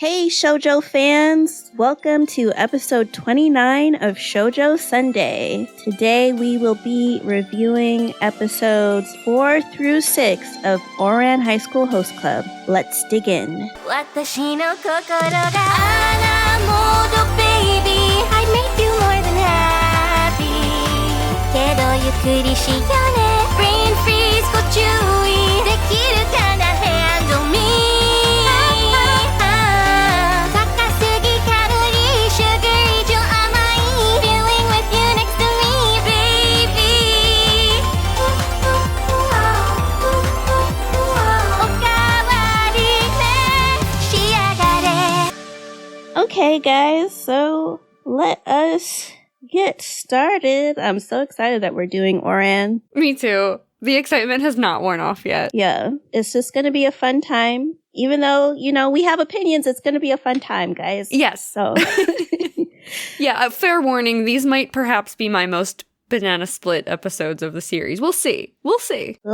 Hey Shoujo fans! Welcome to episode 29 of Shoujo Sundae. Today we will be reviewing episodes 4 through 6 of Ouran HighSchool Host Club. Let's dig in. Watashi no kokoro ga mode baby, I'd make you more than happy. Kedo yukuri shiyone, brain freeze go chewy, dekiru kana handle me. Takasugi calorie, sugary, jo amai, feeling with you next to me, baby. Okawari ne shiagare. Okay guys, so let us get started. I'm so excited that we're doing Ouran. Me too. The excitement has not worn off yet. Yeah, it's just going to be a fun time. Even though, we have opinions, it's going to be a fun time, guys. Yes. So, Yeah, fair warning, these might perhaps be my most banana split episodes of the series. We'll see. we'll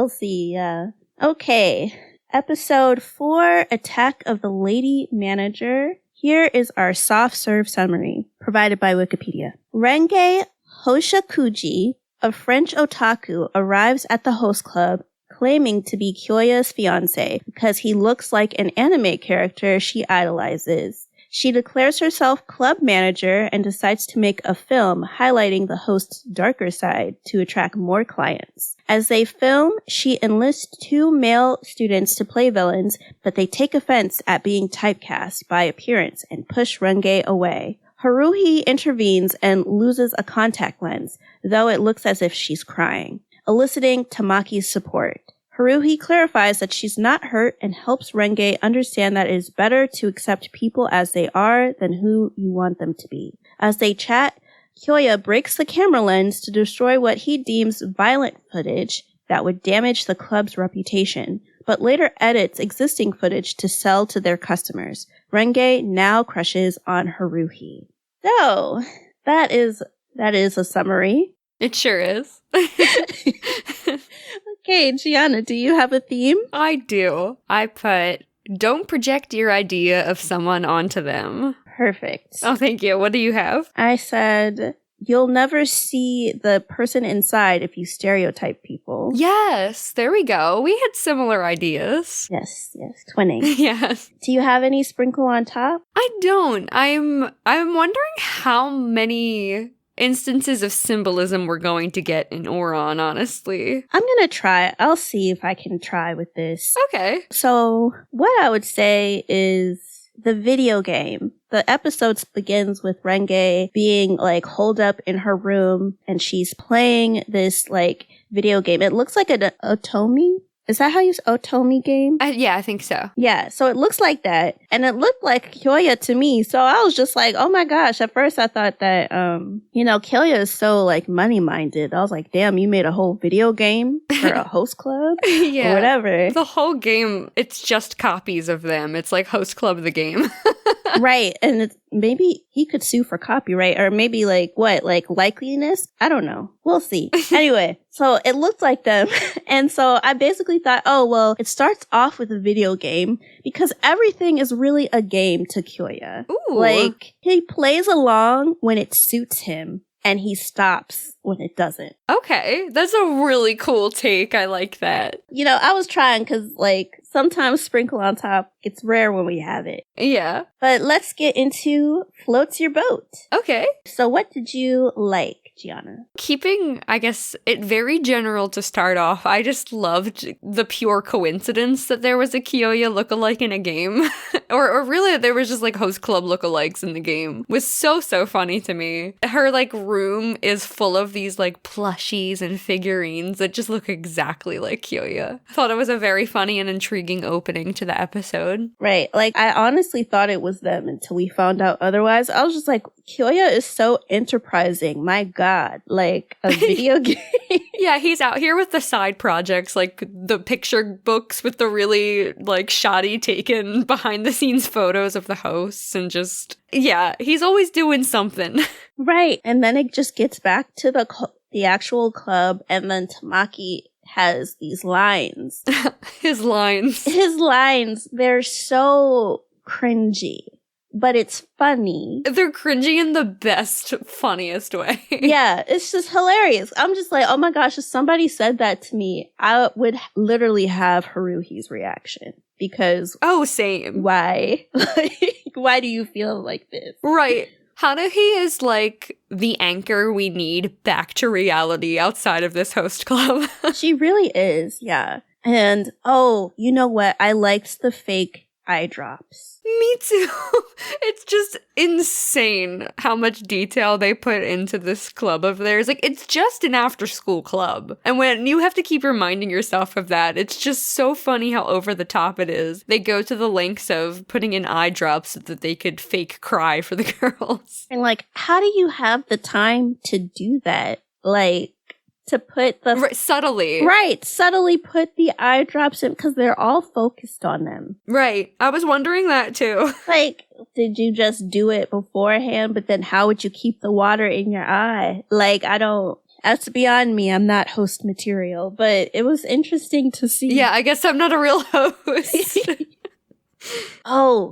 see, yeah. Okay, episode 4, Attack of the Lady Manager. Here is our soft serve summary, provided by Wikipedia. Renge Hoshakuji, a French otaku, arrives at the host club claiming to be Kyoya's fiancé because he looks like an anime character she idolizes. She declares herself club manager and decides to make a film highlighting the host's darker side to attract more clients. As they film, she enlists 2 male students to play villains, but they take offense at being typecast by appearance and push Renge away. Haruhi intervenes and loses a contact lens, though it looks as if she's crying, eliciting Tamaki's support. Haruhi clarifies that she's not hurt and helps Renge understand that it is better to accept people as they are than who you want them to be. As they chat, Kyoya breaks the camera lens to destroy what he deems violent footage that would damage the club's reputation, but later edits existing footage to sell to their customers. Renge now crushes on Haruhi. So, that is a summary. It sure is. Okay, Giana, do you have a theme? I do. I put, don't project your idea of someone onto them. Perfect. Oh, thank you. What do you have? I said, you'll never see the person inside if you stereotype people. Yes, there we go. We had similar ideas. Yes, twinning. Yes. Do you have any sprinkle on top? I don't. I'm wondering how many instances of symbolism we're going to get in Ouran, honestly. I'm gonna try. I'll see if I can try with this. Okay. So, what I would say is the video game. The episode begins with Renge being, holed up in her room, and she's playing this, video game. It looks like an Otomi. Is that how you say Otomi game? Yeah, I think so. Yeah, so it looks like that. And it looked like Kyoya to me. So I was just like, oh my gosh. At first I thought that, Kyoya is so, money-minded. I was like, damn, you made a whole video game for a host club? Yeah. Or whatever. The whole game, it's just copies of them. It's like Host Club the game. Right. And maybe he could sue for copyright, or maybe likeliness? I don't know. We'll see. Anyway, so it looked like them. And so I basically thought, oh, well, it starts off with a video game because everything is really a game to Kyoya. Ooh. He plays along when it suits him and he stops when it doesn't. Okay. That's a really cool take. I like that. I was trying because, sometimes sprinkle on top, it's rare when we have it. Yeah. But let's get into Floats Your Boat. Okay. So what did you like, Giana? Keeping, I guess, it very general to start off, I just loved the pure coincidence that there was a Kyoya lookalike in a game. or really, there was just, host club lookalikes in the game. It was so funny to me. Her, room is full of these, plushies and figurines that just look exactly like Kyoya. I thought it was a very funny and intriguing opening to the episode. Right. I honestly thought it was them until we found out otherwise. I was just like, Kyoya is so enterprising. My God. A video game. Yeah, he's out here with the side projects, the picture books with the really, shoddy taken behind-the-scenes photos of the hosts and just... Yeah, he's always doing something. Right. And then it just gets back to the actual club, and then Tamaki has these lines. His lines. They're so cringy. but it's funny. They're cringy in the best, funniest way. Yeah, it's just hilarious. I'm just like, oh my gosh, if somebody said that to me, I would literally have Haruhi's reaction. Because same. why? Why do you feel like this? Right. Haruhi is like the anchor we need back to reality outside of this host club. She really is, yeah. And, you know what? I liked the fake eye drops. Me too. It's just insane how much detail they put into this club of theirs. Like, it's just an after-school club. And when you have to keep reminding yourself of that, it's just so funny how over the top it is. They go to the lengths of putting in eye drops so that they could fake cry for the girls. And, like, how do you have the time to do that? Like, to put the... subtly. Right, subtly put the eye drops in, because they're all focused on them. Right. I was wondering that, too. Like, did you just do it beforehand, but then how would you keep the water in your eye? Like, that's beyond me. I'm not host material, but it was interesting to see. Yeah, I guess I'm not a real host.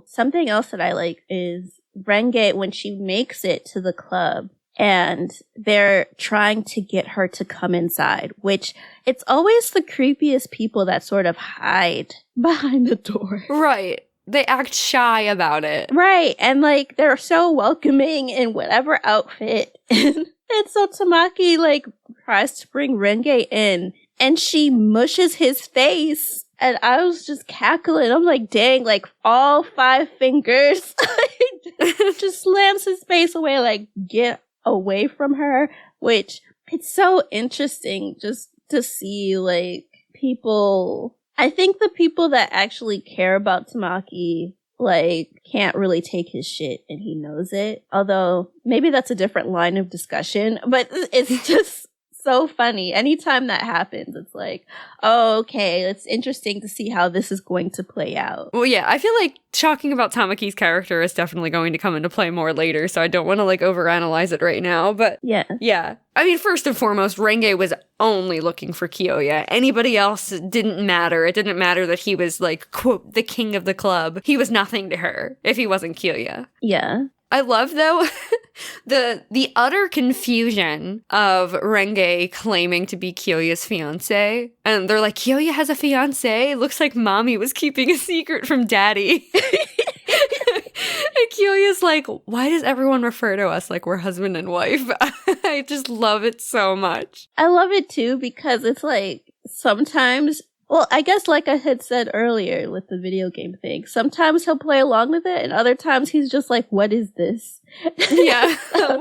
Something else that I like is Renge, when she makes it to the club, and they're trying to get her to come inside, which it's always the creepiest people that sort of hide behind the door. Right. They act shy about it. Right. And like, they're so welcoming in whatever outfit. And so Tamaki like tries to bring Renge in, and she mushes his face. And I was just cackling. I'm like, dang, like all 5 fingers just slams his face away, like, get away from her, which it's so interesting just to see, like, people. I think the people that actually care about Tamaki, like, can't really take his shit, and he knows it. Although, maybe that's a different line of discussion, but it's just so funny. Anytime that happens, it's like, oh, okay, it's interesting to see how this is going to play out. Well, yeah, I feel like talking about Tamaki's character is definitely going to come into play more later, so I don't want to, like, overanalyze it right now, but yeah. I mean, first and foremost, Renge was only looking for Kyoya. Anybody else didn't matter. It didn't matter that he was, like, quote, the king of the club. He was nothing to her if he wasn't Kyoya. Yeah. I love, though, the utter confusion of Renge claiming to be Kyoya's fiancé. And they're like, Kyoya has a fiancé? Looks like mommy was keeping a secret from daddy. And Kyoya's like, why does everyone refer to us like we're husband and wife? I just love it so much. I love it, too, because it's like, sometimes... Well, I guess like I had said earlier with the video game thing, sometimes he'll play along with it, and other times he's just like, what is this? Yeah. So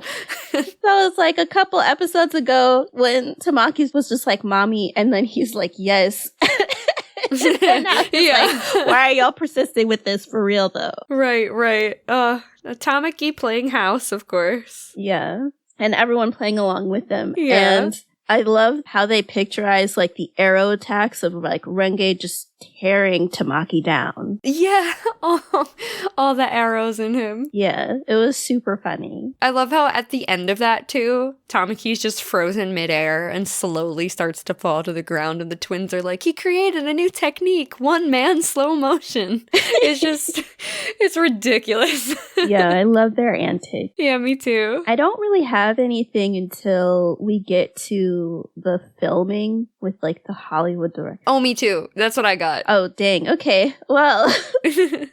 it's like a couple episodes ago when Tamaki was just like, mommy, and then he's like, yes. And I was like, why are y'all persisting with this for real, though? Right. Tamaki playing house, of course. Yeah. And everyone playing along with them. Yeah. And I love how they picturize, like, the arrow attacks of, like, Renge just tearing Tamaki down. Yeah, all the arrows in him. Yeah, it was super funny. I love how at the end of that, too, Tamaki's just frozen midair and slowly starts to fall to the ground, and the twins are like, he created a new technique, 1-man slow motion. It's just, it's ridiculous. Yeah, I love their antics. Yeah, me too. I don't really have anything until we get to the filming with, like, the Hollywood director. Oh, me too. That's what I got. Oh, dang. Okay. Well,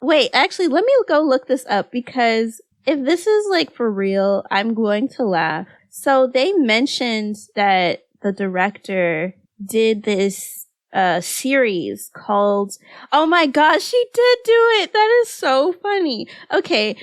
wait, actually, let me go look this up, because if this is, like, for real, I'm going to laugh. So they mentioned that the director did this series called, oh my gosh, she did do it. That is so funny. Okay.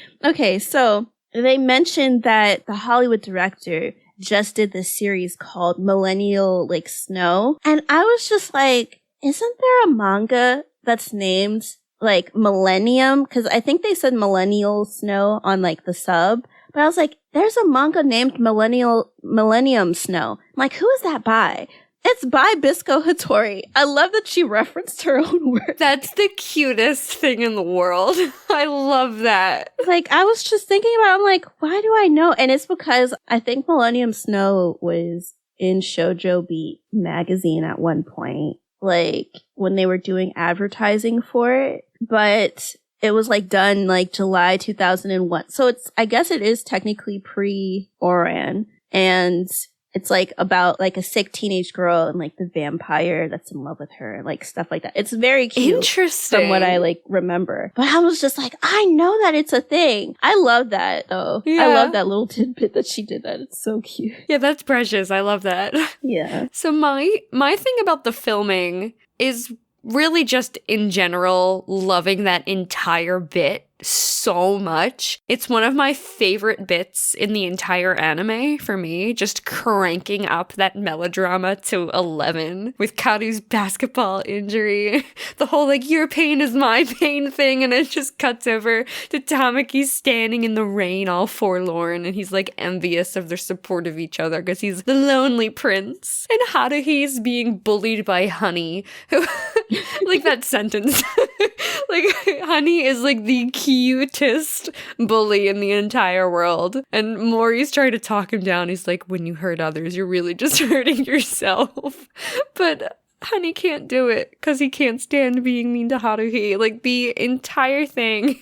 So they mentioned that the Hollywood director just did this series called Millennial, like, Snow. And I was just like, isn't there a manga that's named, like, Millennium? Because I think they said Millennial Snow on, like, the sub. But I was like, there's a manga named Millennium Snow. I'm like, who is that by? It's by Bisco Hattori. I love that she referenced her own work. That's the cutest thing in the world. I love that. Like, I was just thinking about it, I'm like, why do I know? And it's because I think Millennium Snow was in Shoujo Beat magazine at one point, like, when they were doing advertising for it. But it was like done like July 2001. So I guess it is technically pre-Ouran. And it's like about like a sick teenage girl and like the vampire that's in love with her, like stuff like that. It's very cute. Interesting. From what I like remember. But I was just like, I know that it's a thing. I love that though. Yeah. I love that little tidbit that she did that. It's so cute. Yeah, that's precious. I love that. Yeah. So my thing about the filming is really just in general loving that entire bit so much. It's one of my favorite bits in the entire anime for me, just cranking up that melodrama to 11 with Karu's basketball injury, the whole like your pain is my pain thing, and it just cuts over to Tamaki standing in the rain all forlorn, and he's like envious of their support of each other because he's the lonely prince, and Haruhi's being bullied by Honey, who like that sentence like Honey is like the cutest bully in the entire world. And Mori's trying to talk him down. He's like, when you hurt others, you're really just hurting yourself. But Honey can't do it because he can't stand being mean to Haruhi. Like, the entire thing,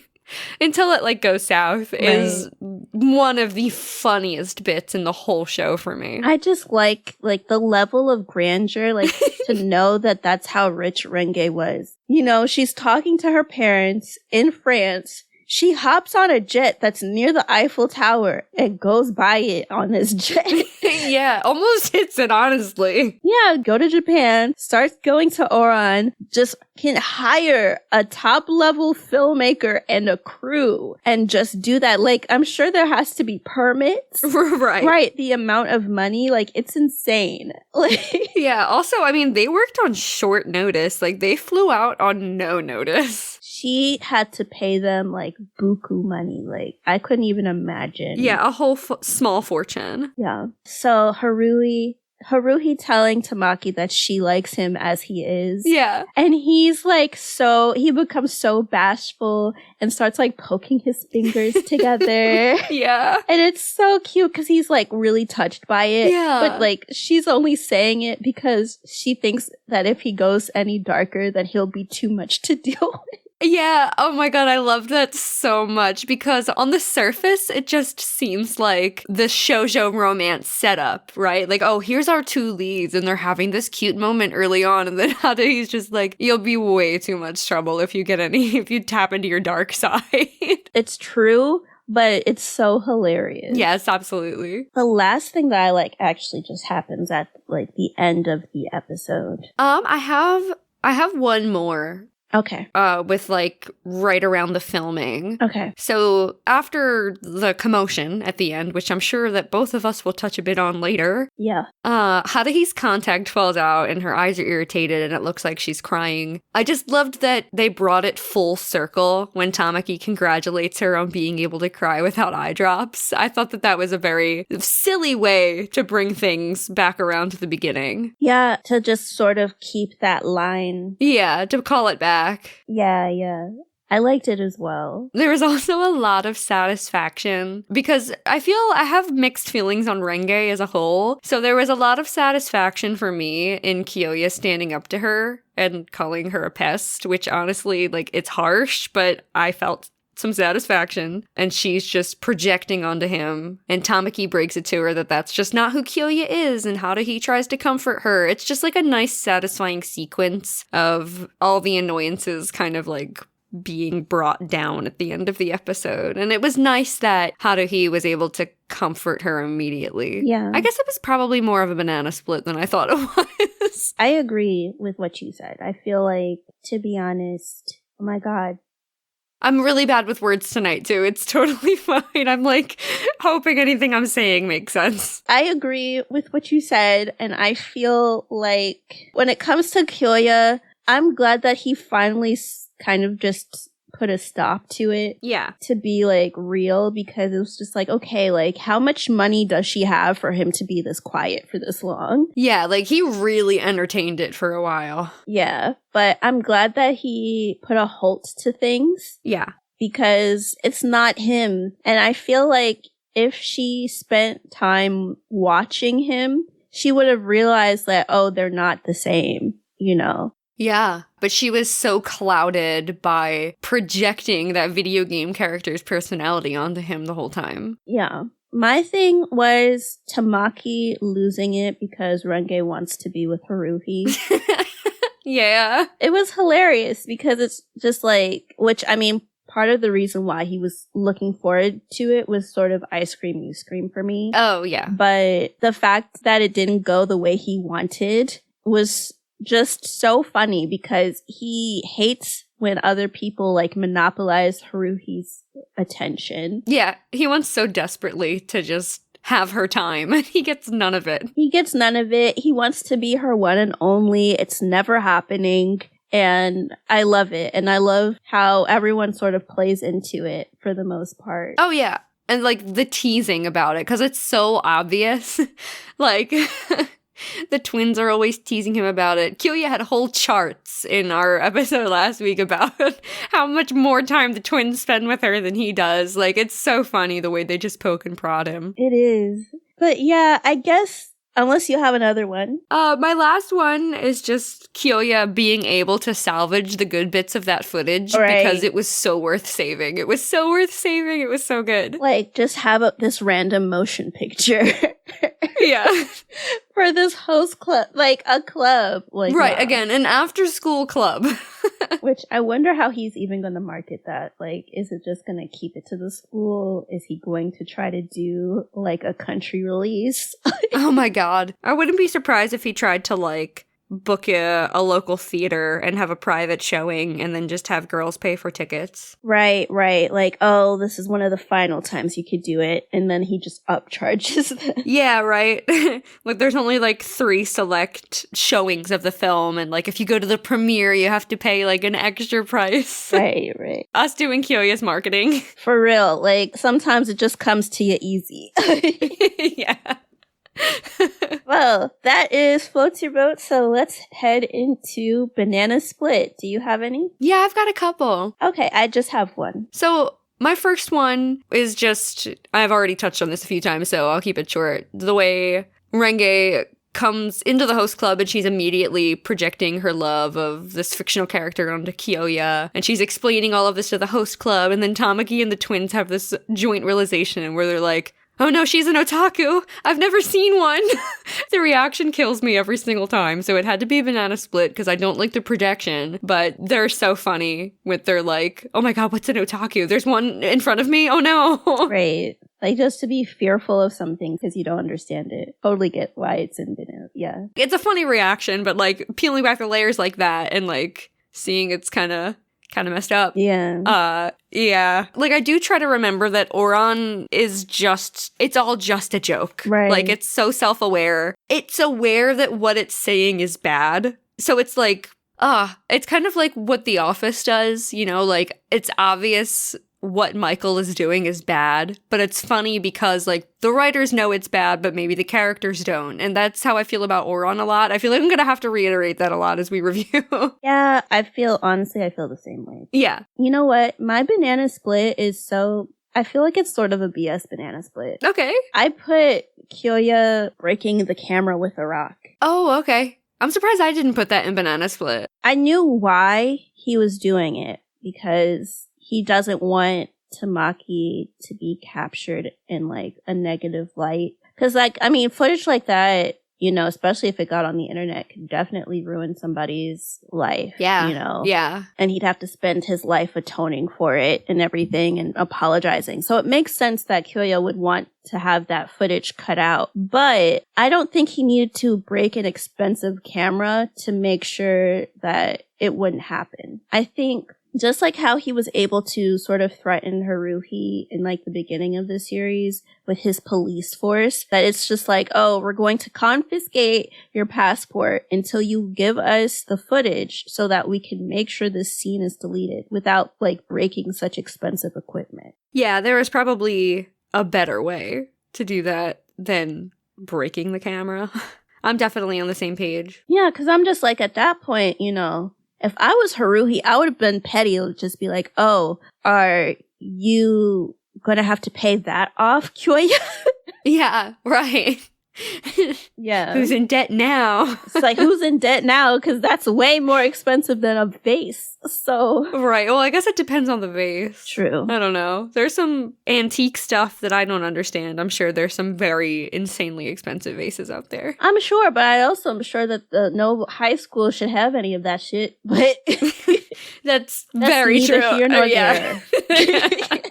until it like goes south, is one of the funniest bits in the whole show for me. I just like the level of grandeur, like to know that that's how rich Renge was. You know, she's talking to her parents in France. She hops on a jet that's near the Eiffel Tower and goes by it on this jet. Yeah, almost hits it, honestly. Yeah, go to Japan, starts going to Ouran, just can hire a top-level filmmaker and a crew and just do that. Like, I'm sure there has to be permits. Right. Right, the amount of money, like, it's insane. Like, yeah, also, I mean, they worked on short notice. Like, they flew out on no notice. she had to pay them, like, buku money. Like, I couldn't even imagine. Yeah, a whole small fortune. Yeah. So Haruhi telling Tamaki that she likes him as he is. Yeah. And he's like, he becomes so bashful and starts like poking his fingers together. Yeah. And it's so cute because he's like really touched by it. Yeah. But like, she's only saying it because she thinks that if he goes any darker, then he'll be too much to deal with. Yeah, oh my god, I love that so much because on the surface, it just seems like the shoujo romance setup, right? Like, oh, here's our two leads and they're having this cute moment early on, and then Haruhi's just like, you'll be way too much trouble if you tap into your dark side. It's true, but it's so hilarious. Yes, absolutely. The last thing that I like actually just happens at like the end of the episode. I have one more. Okay. With like right around the filming. Okay. So after the commotion at the end, which I'm sure that both of us will touch a bit on later. Yeah. Haruhi's contact falls out and her eyes are irritated and it looks like she's crying. I just loved that they brought it full circle when Tamaki congratulates her on being able to cry without eye drops. I thought that was a very silly way to bring things back around to the beginning. Yeah, to just sort of keep that line. Yeah, to call it back. Yeah. I liked it as well. There was also a lot of satisfaction because I feel I have mixed feelings on Renge as a whole. So there was a lot of satisfaction for me in Kyoya standing up to her and calling her a pest, which honestly, like, it's harsh, but I felt some satisfaction, and she's just projecting onto him, and Tamaki breaks it to her that that's just not who Kyoya is, and Haruhi tries to comfort her. It's just like a nice satisfying sequence of all the annoyances kind of like being brought down at the end of the episode, and it was nice that Haruhi was able to comfort her immediately. Yeah. I guess it was probably more of a banana split than I thought it was. I agree with what you said. I feel like, to be honest, oh my god, I'm really bad with words tonight, too. It's totally fine. I'm, like, hoping anything I'm saying makes sense. I agree with what you said, and I feel like when it comes to Kyoya, I'm glad that he finally kind of just put a stop to it. Yeah. To be, like, real, because it was just like, okay, like, how much money does she have for him to be this quiet for this long? Yeah, like, he really entertained it for a while. Yeah, but I'm glad that he put a halt to things. Yeah. Because it's not him. And I feel like if she spent time watching him, she would have realized that, oh, they're not the same, you know? Yeah, but she was so clouded by projecting that video game character's personality onto him the whole time. Yeah. My thing was Tamaki losing it because Renge wants to be with Haruhi. Yeah. It was hilarious because it's just like, which, I mean, part of the reason why he was looking forward to it was sort of ice cream, you scream for me. Oh, yeah. But the fact that it didn't go the way he wanted was just so funny because he hates when other people like monopolize Haruhi's attention. Yeah, he wants so desperately to just have her time, and he gets none of it. He gets none of it. He wants to be her one and only. It's never happening. And I love it. And I love how everyone sort of plays into it for the most part. Oh, yeah. And, like, the teasing about it, because it's so obvious. Like, the twins are always teasing him about it. Kyoya had whole charts in our episode last week about how much more time the twins spend with her than he does. Like, it's so funny the way they just poke and prod him. It is. But yeah, I guess, unless you have another one. My last one is just Kyoya being able to salvage the good bits of that footage because it was so worth saving. It was so worth saving. It was so good. Like, just have this random motion picture. Yeah. For this host club, like a club. Like, right, wow. Again, an after-school club. Which I wonder how he's even going to market that. Like, is it just going to keep it to the school? Is he going to try to do, like, a country release? Oh my god. I wouldn't be surprised if he tried to, like, book a local theater and have a private showing and then just have girls pay for tickets. Right. Like, oh, this is one of the final times you could do it. And then he just upcharges them. Yeah, right. Like, there's only, like, 3 select showings of the film. And, like, if you go to the premiere, you have to pay, like, an extra price. Right. Us doing Kyoya's marketing. For real. Like, sometimes it just comes to you easy. Yeah. Well, that is Float Your Boat, so let's head into Banana Split. Do you have any? Yeah, I've got a couple. Okay, I just have one. So, my first one is just, I've already touched on this a few times, so I'll keep it short. The way Renge comes into the host club and she's immediately projecting her love of this fictional character onto Kyoya, and she's explaining all of this to the host club, and then Tamaki and the twins have this joint realization where they're like, oh no, she's an otaku! I've never seen one! The reaction kills me every single time, so it had to be Banana Split because I don't like the projection, but they're so funny with their like, oh my god, what's an otaku? There's one in front of me? Oh no! Right. Like, just to be fearful of something because you don't understand it. Totally get why it's in Banana. Yeah. It's a funny reaction, but like, peeling back the layers like that and like, seeing it's kind of messed up. Yeah. Yeah. Like, I do try to remember that Ouran is it's all just a joke. Right. Like, it's so self-aware. It's aware that what it's saying is bad. So it's like, it's kind of like what The Office does, you know? Like, it's obvious what Michael is doing is bad, but it's funny because, like, the writers know it's bad, but maybe the characters don't. And that's how I feel about Ouran a lot. I feel like I'm going to have to reiterate that a lot as we review. Yeah, honestly, I feel the same way. Yeah. You know what? My Banana Split is I feel like it's sort of a BS Banana Split. Okay. I put Kyoya breaking the camera with a rock. Oh, okay. I'm surprised I didn't put that in Banana Split. I knew why he was doing it, because he doesn't want Tamaki to be captured in, like, a negative light. Because, like, I mean, footage like that, you know, especially if it got on the internet, could definitely ruin somebody's life. Yeah. You know? Yeah. And he'd have to spend his life atoning for it and everything and apologizing. So it makes sense that Kyoya would want to have that footage cut out. But I don't think he needed to break an expensive camera to make sure that it wouldn't happen. I think just like how he was able to sort of threaten Haruhi in, like, the beginning of the series with his police force, that it's just like, oh, we're going to confiscate your passport until you give us the footage so that we can make sure this scene is deleted without, like, breaking such expensive equipment. Yeah, there is probably a better way to do that than breaking the camera. I'm definitely on the same page. Yeah, because I'm just like, at that point, you know, if I was Haruhi, I would have been petty. It would just be like, oh, are you going to have to pay that off, Kyoya? Yeah, right. Yeah. Who's in debt now? It's like, who's in debt now? Because that's way more expensive than a vase. So. Right. Well, I guess it depends on the vase. True. I don't know. There's some antique stuff that I don't understand. I'm sure there's some very insanely expensive vases out there. I'm sure, but I also am sure that no high school should have any of that shit. But that's very neither true. here nor Yeah. there.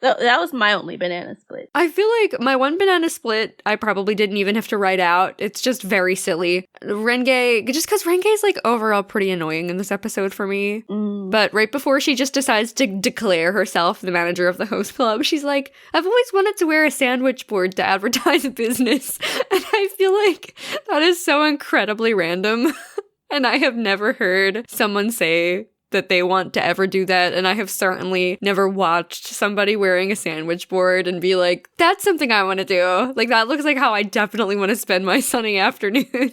That was my only banana split. I feel like my one banana split, I probably didn't even have to write out. It's just very silly. Renge, just because Renge's like overall pretty annoying in this episode for me. But right before she just decides to declare herself the manager of the host club, she's like, I've always wanted to wear a sandwich board to advertise a business. And I feel like that is so incredibly random. And I have never heard someone say that they want to ever do that, and I have certainly never watched somebody wearing a sandwich board and be like, that's something I want to do. Like, that looks like how I definitely want to spend my sunny afternoon.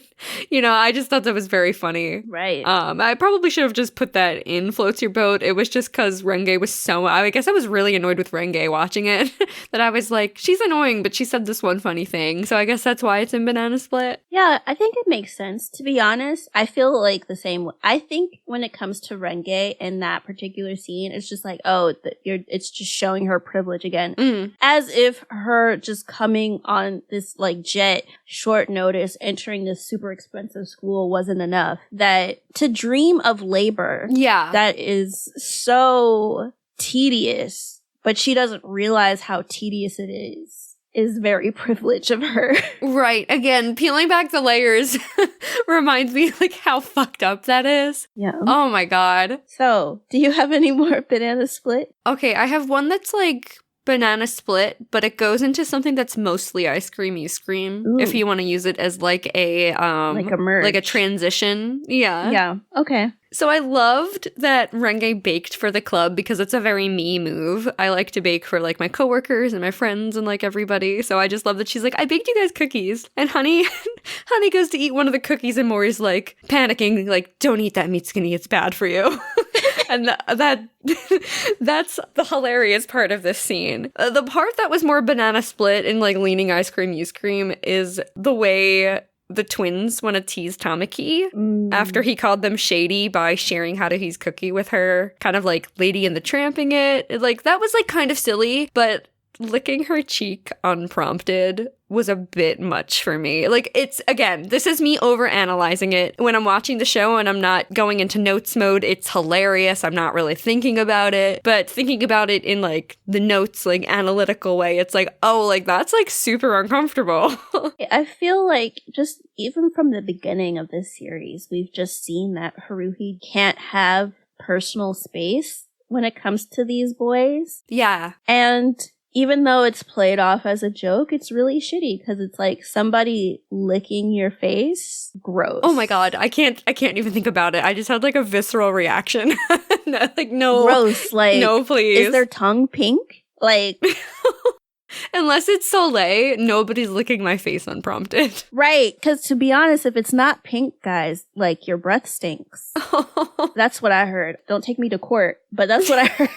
You know, I just thought that was very funny. Right. I probably should have just put that in Floats Your Boat. It was just because Renge was I guess I was really annoyed with Renge watching it, that I was like, she's annoying, but she said this one funny thing. So I guess that's why it's in Banana Split. Yeah, I think it makes sense. To be honest, I feel like the same. I think when it comes to Renge in that particular scene, it's just like, oh, it's just showing her privilege again. As if her just coming on this like jet, short notice, entering this super expensive school wasn't enough. That to dream of labor, that is so tedious, but she doesn't realize how tedious it is very privileged of her. Right. Again, peeling back the layers reminds me like how fucked up that is. Yeah. Oh my god. So, do you have any more banana split? Okay, I have one that's like banana split, but it goes into something that's mostly ice cream, you scream. Ooh. If you want to use it as like a merge. like a transition. Yeah. Yeah. Okay. So I loved that Renge baked for the club because it's a very me move. I like to bake for like my coworkers and my friends and like everybody. So I just love that she's like, I baked you guys cookies. And Honey goes to eat one of the cookies and Mori's like panicking, like, don't eat that meat skinny, it's bad for you. And that's the hilarious part of this scene. The part that was more banana split and like leaning ice cream, you scream is the way the twins want to tease Tamaki after he called them shady by sharing how to use cookie with her. Kind of like Lady and the Tramping it. Like, that was like kind of silly, but licking her cheek unprompted was a bit much for me. Like, it's, again, this is me overanalyzing it. When I'm watching the show and I'm not going into notes mode, it's hilarious. I'm not really thinking about it. But thinking about it in, like, the notes, like, analytical way, it's like, oh, like, that's, like, super uncomfortable. I feel like just even from the beginning of this series, we've just seen that Haruhi can't have personal space when it comes to these boys. Yeah. And even though it's played off as a joke, it's really shitty because it's like somebody licking your face. Gross. Oh my god, I can't even think about it. I just had like a visceral reaction. Like, no. Gross. Like, no, please. Is their tongue pink? Like, unless it's Soleil, nobody's licking my face unprompted. Right, because to be honest, if it's not pink, guys, like, your breath stinks. That's what I heard. Don't take me to court, but that's what I heard.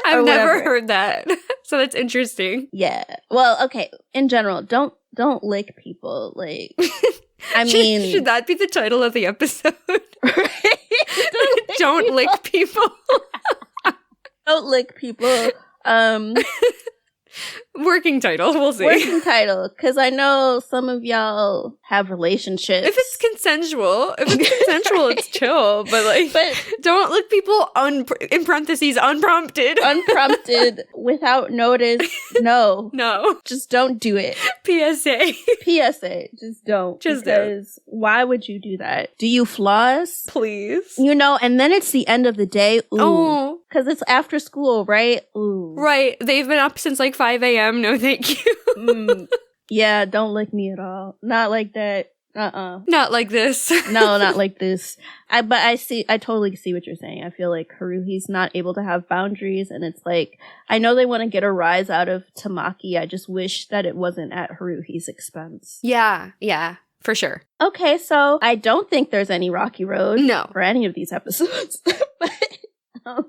I've never heard that. So that's interesting. Yeah. Well, okay. In general, don't lick people. Like, I mean, should that be the title of the episode? Don't lick people. Don't lick people. Working title, we'll see. Working title, because I know some of y'all have relationships. If it's consensual, it's chill. But like, don't lick people in parentheses unprompted. Unprompted, without notice. No, just don't do it. PSA, just don't. Just because don't. Why would you do that? Do you floss? Please. You know, and then it's the end of the day. Ooh. Oh. Because it's after school, right? Ooh. Right. They've been up since like 5 a.m. No, thank you. Yeah, don't lick me at all. Not like that. Not like this. No, not like this. I totally see what you're saying. I feel like Haruhi's not able to have boundaries, and it's like, I know they want to get a rise out of Tamaki. I just wish that it wasn't at Haruhi's expense. Yeah, for sure. Okay, so I don't think there's any rocky road for any of these episodes. But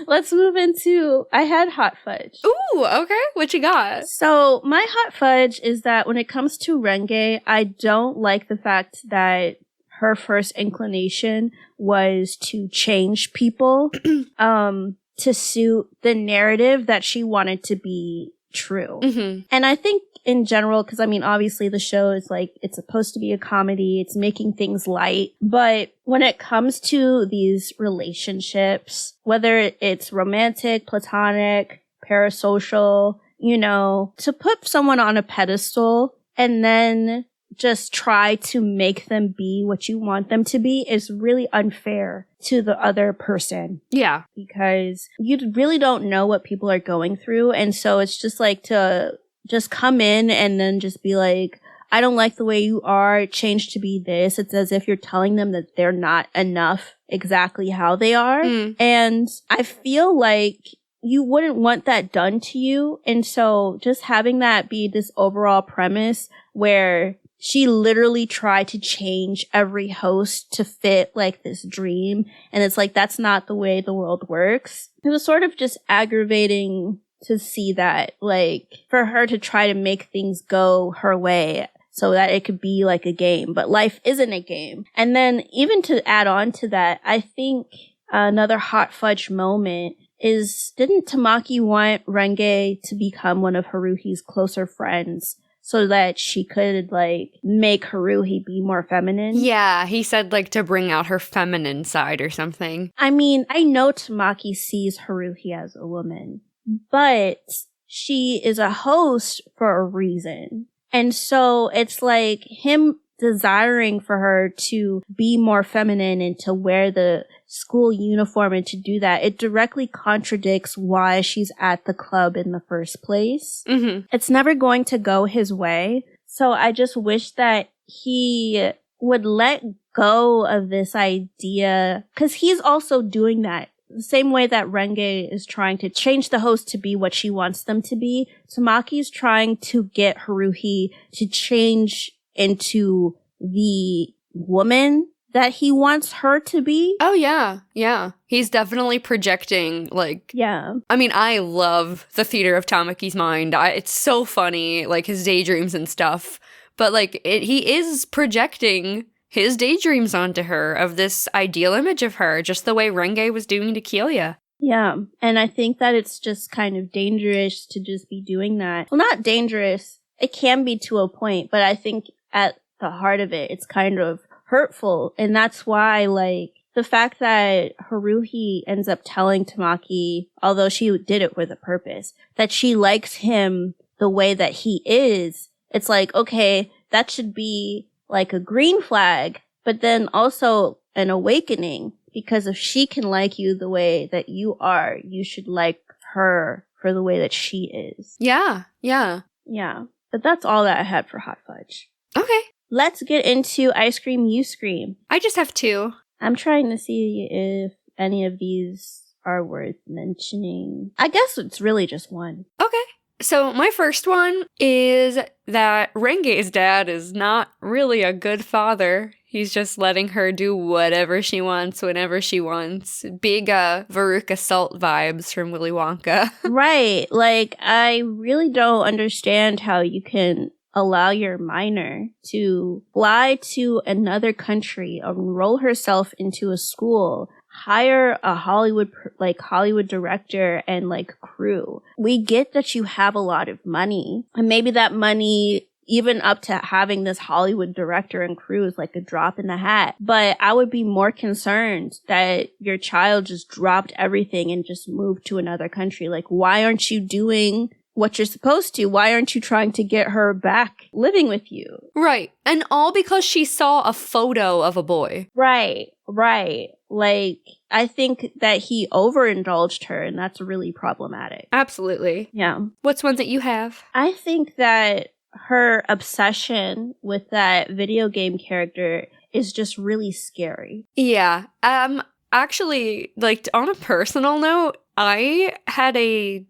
Let's move into, I had hot fudge. Ooh, okay. What you got? So my hot fudge is that when it comes to Renge, I don't like the fact that her first inclination was to change people to suit the narrative that she wanted to be true. Mm-hmm. And I think in general, because I mean, obviously the show is like, it's supposed to be a comedy, it's making things light. But when it comes to these relationships, whether it's romantic, platonic, parasocial, you know, to put someone on a pedestal and then just try to make them be what you want them to be is really unfair to the other person. Yeah. Because you really don't know what people are going through. And so it's just like to just come in and then just be like, I don't like the way you are, change to be this. It's as if you're telling them that they're not enough exactly how they are. And I feel like you wouldn't want that done to you. And so just having that be this overall premise where she literally tried to change every host to fit like this dream. And it's like, that's not the way the world works. It was sort of just aggravating to see that, like, for her to try to make things go her way so that it could be like a game. But life isn't a game. And then even to add on to that, I think another hot fudge moment is, didn't Tamaki want Renge to become one of Haruhi's closer friends so that she could, like, make Haruhi be more feminine? Yeah, he said, like, to bring out her feminine side or something. I mean, I know Tamaki sees Haruhi as a woman, but she is a host for a reason. And so it's like him desiring for her to be more feminine and to wear the school uniform and to do that, it directly contradicts why she's at the club in the first place. Mm-hmm. It's never going to go his way. So I just wish that he would let go of this idea, because he's also doing that. The same way that Renge is trying to change the host to be what she wants them to be, Tamaki's trying to get Haruhi to change into the woman that he wants her to be. Oh, yeah. Yeah. He's definitely projecting, like... Yeah. I mean, I love the theater of Tamaki's mind. It's so funny, like, his daydreams and stuff. But, like, he is projecting his daydreams onto her of this ideal image of her, just the way Renge was doing to Kyoya. Yeah. And I think that it's just kind of dangerous to just be doing that. Well, not dangerous. It can be to a point, but I think at the heart of it, it's kind of hurtful. And that's why, like, the fact that Haruhi ends up telling Tamaki, although she did it with a purpose, that she likes him the way that he is, it's like, okay, that should be like a green flag, but then also an awakening, because if she can like you the way that you are, you should like her for the way that she is. Yeah, yeah. Yeah. But that's all that I had for hot fudge. Okay. Let's get into Ice Cream, You Scream. I just have two. I'm trying to see if any of these are worth mentioning. I guess it's really just one. Okay. So my first one is that Renge's dad is not really a good father. He's just letting her do whatever she wants, whenever she wants. Big Veruca Salt vibes from Willy Wonka. Right. Like, I really don't understand how you can allow your minor to fly to another country, enroll herself into a school, hire a Hollywood director and like crew. We get that you have a lot of money, and maybe that money, even up to having this Hollywood director and crew, is like a drop in the hat. But I would be more concerned that your child just dropped everything and just moved to another country. Like, why aren't you doing what you're supposed to? Why aren't you trying to get her back living with you? Right. And all because she saw a photo of a boy. Right. Like, I think that he overindulged her, and that's really problematic. Absolutely. Yeah. What's one that you have? I think that her obsession with that video game character is just really scary. Yeah. Actually, like, on a personal note, I had a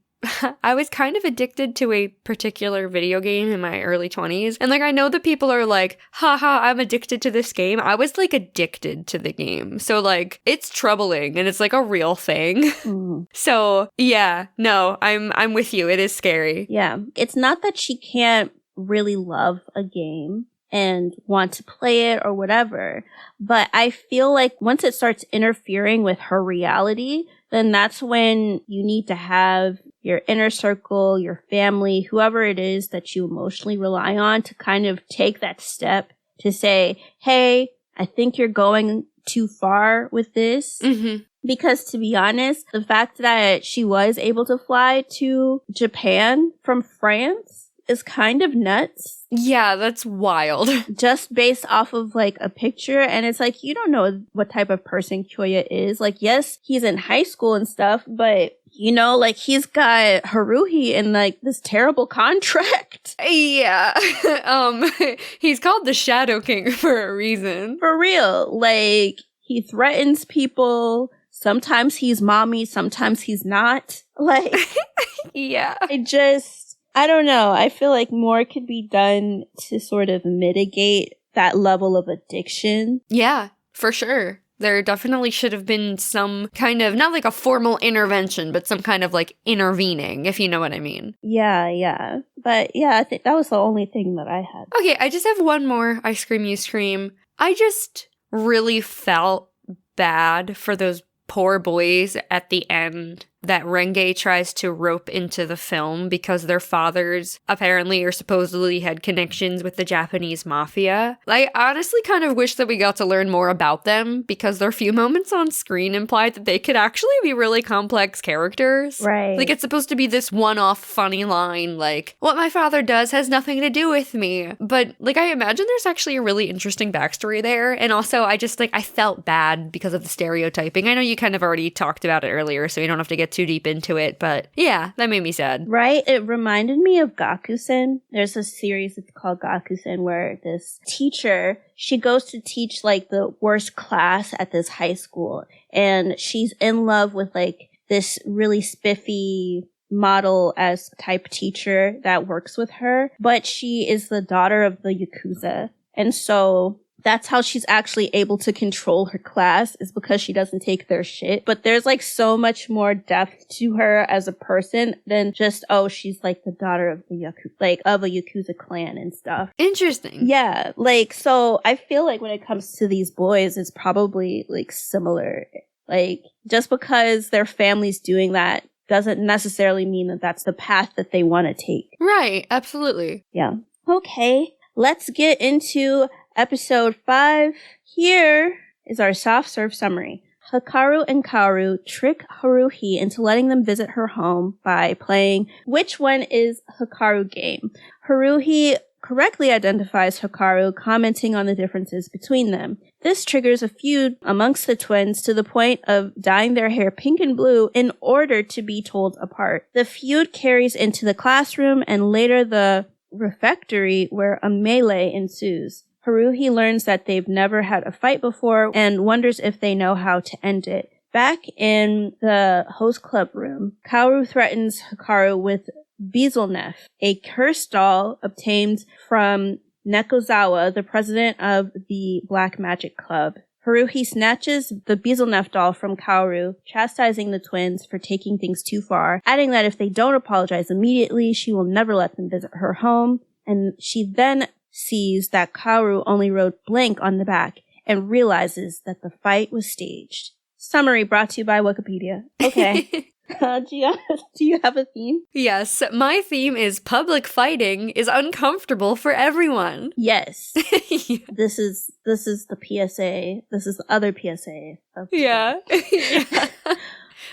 I was kind of addicted to a particular video game in my early 20s. And like, I know that people are like, haha, I'm addicted to this game. I was like addicted to the game. So like, it's troubling and it's like a real thing. Mm. So yeah, no, I'm with you. It is scary. Yeah. It's not that she can't really love a game and want to play it or whatever, but I feel like once it starts interfering with her reality, then that's when you need to have your inner circle, your family, whoever it is that you emotionally rely on to kind of take that step to say, hey, I think you're going too far with this. Mm-hmm. Because to be honest, the fact that she was able to fly to Japan from France is kind of nuts. Yeah, that's wild. Just based off of like a picture. And it's like, you don't know what type of person Kyoya is. Like, yes, he's in high school and stuff, but you know, like he's got Haruhi in like this terrible contract. Yeah. He's called the Shadow King for a reason. For real. Like he threatens people. Sometimes he's mommy. Sometimes he's not. Like, yeah. I don't know. I feel like more could be done to sort of mitigate that level of addiction. Yeah, for sure. There definitely should have been some kind of, not like a formal intervention, but some kind of like intervening, if you know what I mean. Yeah. But yeah, I think that was the only thing that I had. Okay, I just have one more ice cream, you scream. I just really felt bad for those poor boys at the end that Renge tries to rope into the film because their fathers apparently or supposedly had connections with the Japanese mafia. I honestly kind of wish that we got to learn more about them because their few moments on screen implied that they could actually be really complex characters. Right. Like, it's supposed to be this one-off funny line, like, what my father does has nothing to do with me. But, like, I imagine there's actually a really interesting backstory there. And also, I just, like, I felt bad because of the stereotyping. I know you kind of already talked about it earlier, so you don't have to get too deep into it, but yeah, that made me sad. Right? It reminded me of Gakusen. There's a series that's called Gakusen where this teacher, she goes to teach like the worst class at this high school, and she's in love with like this really spiffy model as type teacher that works with her, but she is the daughter of the Yakuza. And so that's how she's actually able to control her class, is because she doesn't take their shit. But there's like so much more depth to her as a person than just, oh, she's like the daughter of the of a Yakuza clan and stuff. Interesting. Yeah. Like, so I feel like when it comes to these boys, it's probably like similar. Like, just because their family's doing that doesn't necessarily mean that that's the path that they want to take. Right. Absolutely. Yeah. Okay. Let's get into Episode 5. Here is our soft serve summary. Hikaru and Kaoru trick Haruhi into letting them visit her home by playing Which One is Hikaru game. Haruhi correctly identifies Hikaru, commenting on the differences between them. This triggers a feud amongst the twins to the point of dyeing their hair pink and blue in order to be told apart. The feud carries into the classroom and later the refectory, where a melee ensues. Haruhi learns that they've never had a fight before and wonders if they know how to end it. Back in the host club room, Kaoru threatens Hikaru with Bezelnef, a cursed doll obtained from Nekozawa, the president of the Black Magic Club. Haruhi snatches the Bezelnef doll from Kaoru, chastising the twins for taking things too far, adding that if they don't apologize immediately, she will never let them visit her home. And she then sees that Kaoru only wrote blank on the back and realizes that the fight was staged. Summary brought to you by Wikipedia. Okay. Giana, do you have a theme? Yes, my theme is public fighting is uncomfortable for everyone. Yes. This is the PSA. This is the other PSA. Yeah.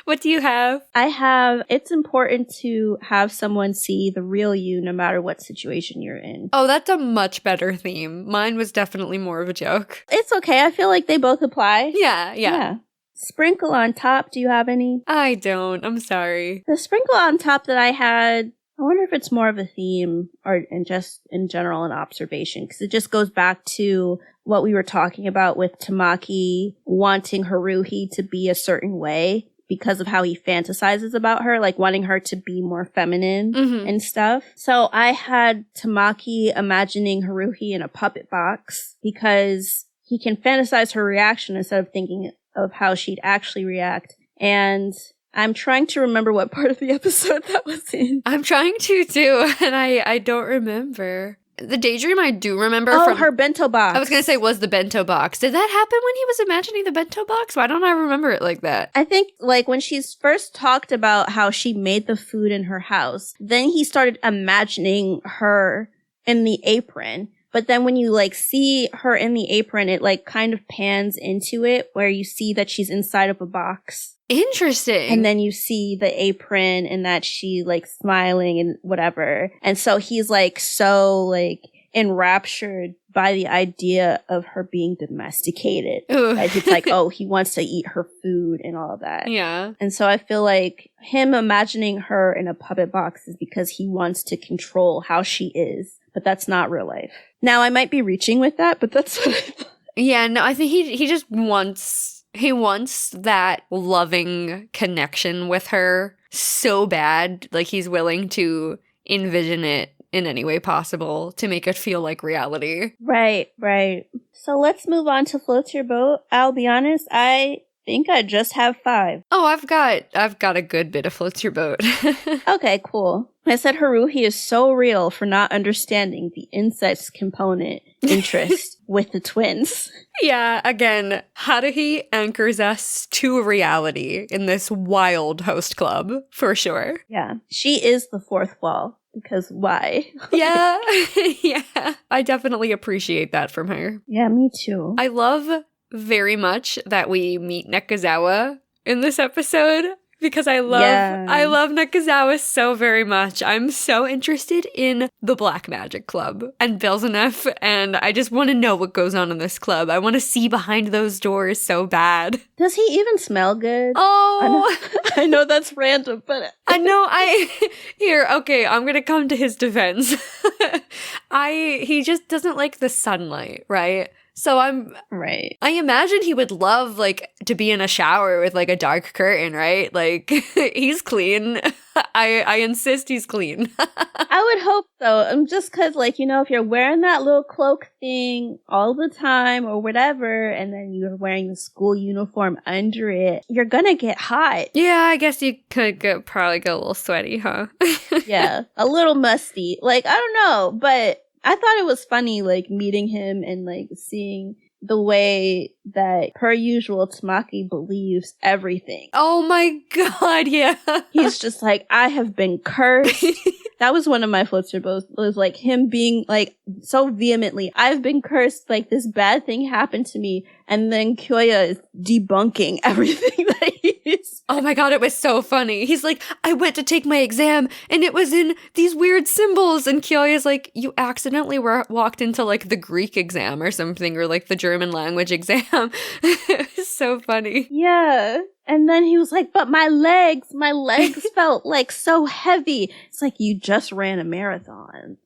What do you have? I have, it's important to have someone see the real you no matter what situation you're in. Oh, that's a much better theme. Mine was definitely more of a joke. It's okay. I feel like they both apply. Yeah. Sprinkle on top. Do you have any? I don't. I'm sorry. The sprinkle on top that I had, I wonder if it's more of a theme or just in general an observation, because it just goes back to what we were talking about with Tamaki wanting Haruhi to be a certain way. because of how he fantasizes about her, like wanting her to be more feminine Mhm. and stuff. So I had Tamaki imagining Haruhi in a puppet box because he can fantasize her reaction instead of thinking of how she'd actually react. And I'm trying to remember what part of the episode that was in. I'm trying to too, and I don't remember. The daydream I do remember from her bento box. I was going to say was the bento box. Did that happen when he was imagining the bento box? Why don't I remember it like that? I think, like, when she's first talked about how she made the food in her house, then he started imagining her in the apron. But then when you, like, see her in the apron, it, like, kind of pans into it where you see that she's inside of a box. Interesting. And then you see the apron and that she, like, smiling and whatever. And so he's, like, so, like, enraptured by the idea of her being domesticated. Like, it's like, oh, he wants to eat her food and all of that. Yeah. And so I feel like him imagining her in a puppet box is because he wants to control how she is. But that's not real life. Now, I might be reaching with that, but that's what I thought. Yeah, no, I think he just wants... He wants that loving connection with her so bad. Like, he's willing to envision it in any way possible to make it feel like reality. Right. So let's move on to Floats Your Boat. I'll be honest, I think I just have 5. Oh, I've got a good bit of Floats Your Boat. Okay, cool. I said Haruhi is so real for not understanding the incest component interest with the twins. Yeah, again, Haruhi anchors us to reality in this wild host club, for sure. Yeah, she is the fourth wall, because why? Yeah, yeah. I definitely appreciate that from her. Yeah, me too. I love very much that we meet Nekozawa in this episode. Because I love Nekozawa so very much. I'm so interested in the Black Magic Club and Belzenef, and I just want to know what goes on in this club. I want to see behind those doors so bad. Does he even smell good? Oh! I know that's random, but... Okay, I'm gonna come to his defense. He just doesn't like the sunlight, right? So right. I imagine he would love, like, to be in a shower with, like, a dark curtain, right? Like, he's clean. I insist he's clean. I would hope so. Just because, like, you know, if you're wearing that little cloak thing all the time or whatever, and then you're wearing the school uniform under it, you're gonna get hot. Yeah, I guess you could probably get a little sweaty, huh? Yeah, a little musty. Like, I don't know, but... I thought it was funny, like, meeting him and, like, seeing the way that, per usual, Tamaki believes everything. Oh my god, yeah. He's just like, I have been cursed. That was one of my floats your boat. It was, like, him being, like, so vehemently, I've been cursed, like, this bad thing happened to me. And then Kyoya is debunking everything that he's... Oh my god, it was so funny. He's like, I went to take my exam, and it was in these weird symbols. And Kyoya's like, you accidentally walked into, like, the Greek exam or something, or, like, the German language exam. It was so funny. Yeah. And then he was like, but my legs felt, like, so heavy. It's like, you just ran a marathon.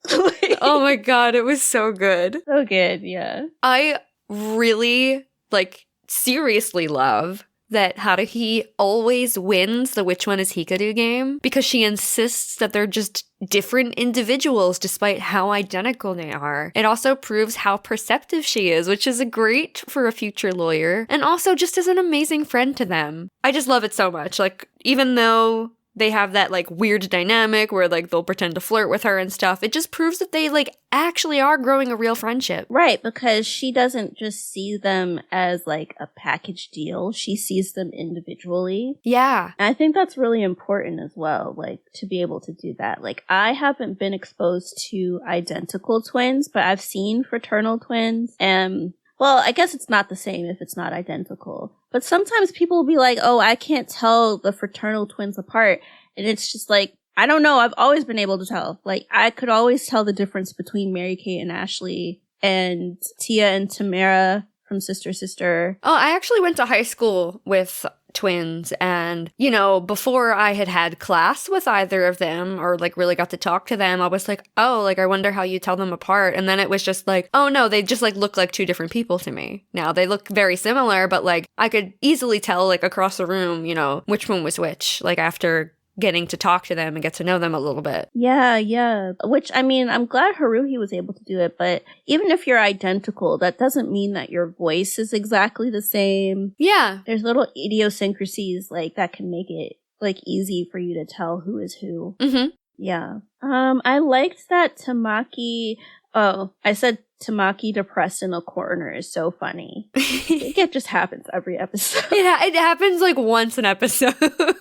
Oh my god, it was so good. So good, yeah. I really, like, seriously love that Haruhi always wins the Which One Is Hikaru game because she insists that they're just different individuals despite how identical they are. It also proves how perceptive she is, which is great for a future lawyer, and also just as an amazing friend to them. I just love it so much. Like, even though they have that, like, weird dynamic where, like, they'll pretend to flirt with her and stuff, it just proves that they, like, actually are growing a real friendship. Right, because she doesn't just see them as, like, a package deal. She sees them individually. Yeah. And I think that's really important as well, like, to be able to do that. Like, I haven't been exposed to identical twins, but I've seen fraternal twins, and... well, I guess it's not the same if it's not identical. But sometimes people will be like, oh, I can't tell the fraternal twins apart. And it's just like, I don't know. I've always been able to tell. Like, I could always tell the difference between Mary-Kate and Ashley and Tia and Tamara from Sister Sister. Oh, I actually went to high school with twins. And, you know, before I had class with either of them or like really got to talk to them, I was like, oh, like I wonder how you tell them apart. And then it was just like, oh no, they just like look like two different people to me. Now they look very similar, but like I could easily tell like across the room, you know, which one was which, like after getting to talk to them and get to know them a little bit. Yeah. Which, I mean, I'm glad Haruhi was able to do it, but even if you're identical, that doesn't mean that your voice is exactly the same. Yeah. There's little idiosyncrasies, like, that can make it, like, easy for you to tell who is who. Mm-hmm. Yeah. I liked that Tamaki... Oh, I said Tamaki depressed in a corner is so funny. I think it just happens every episode. It happens like once an episode.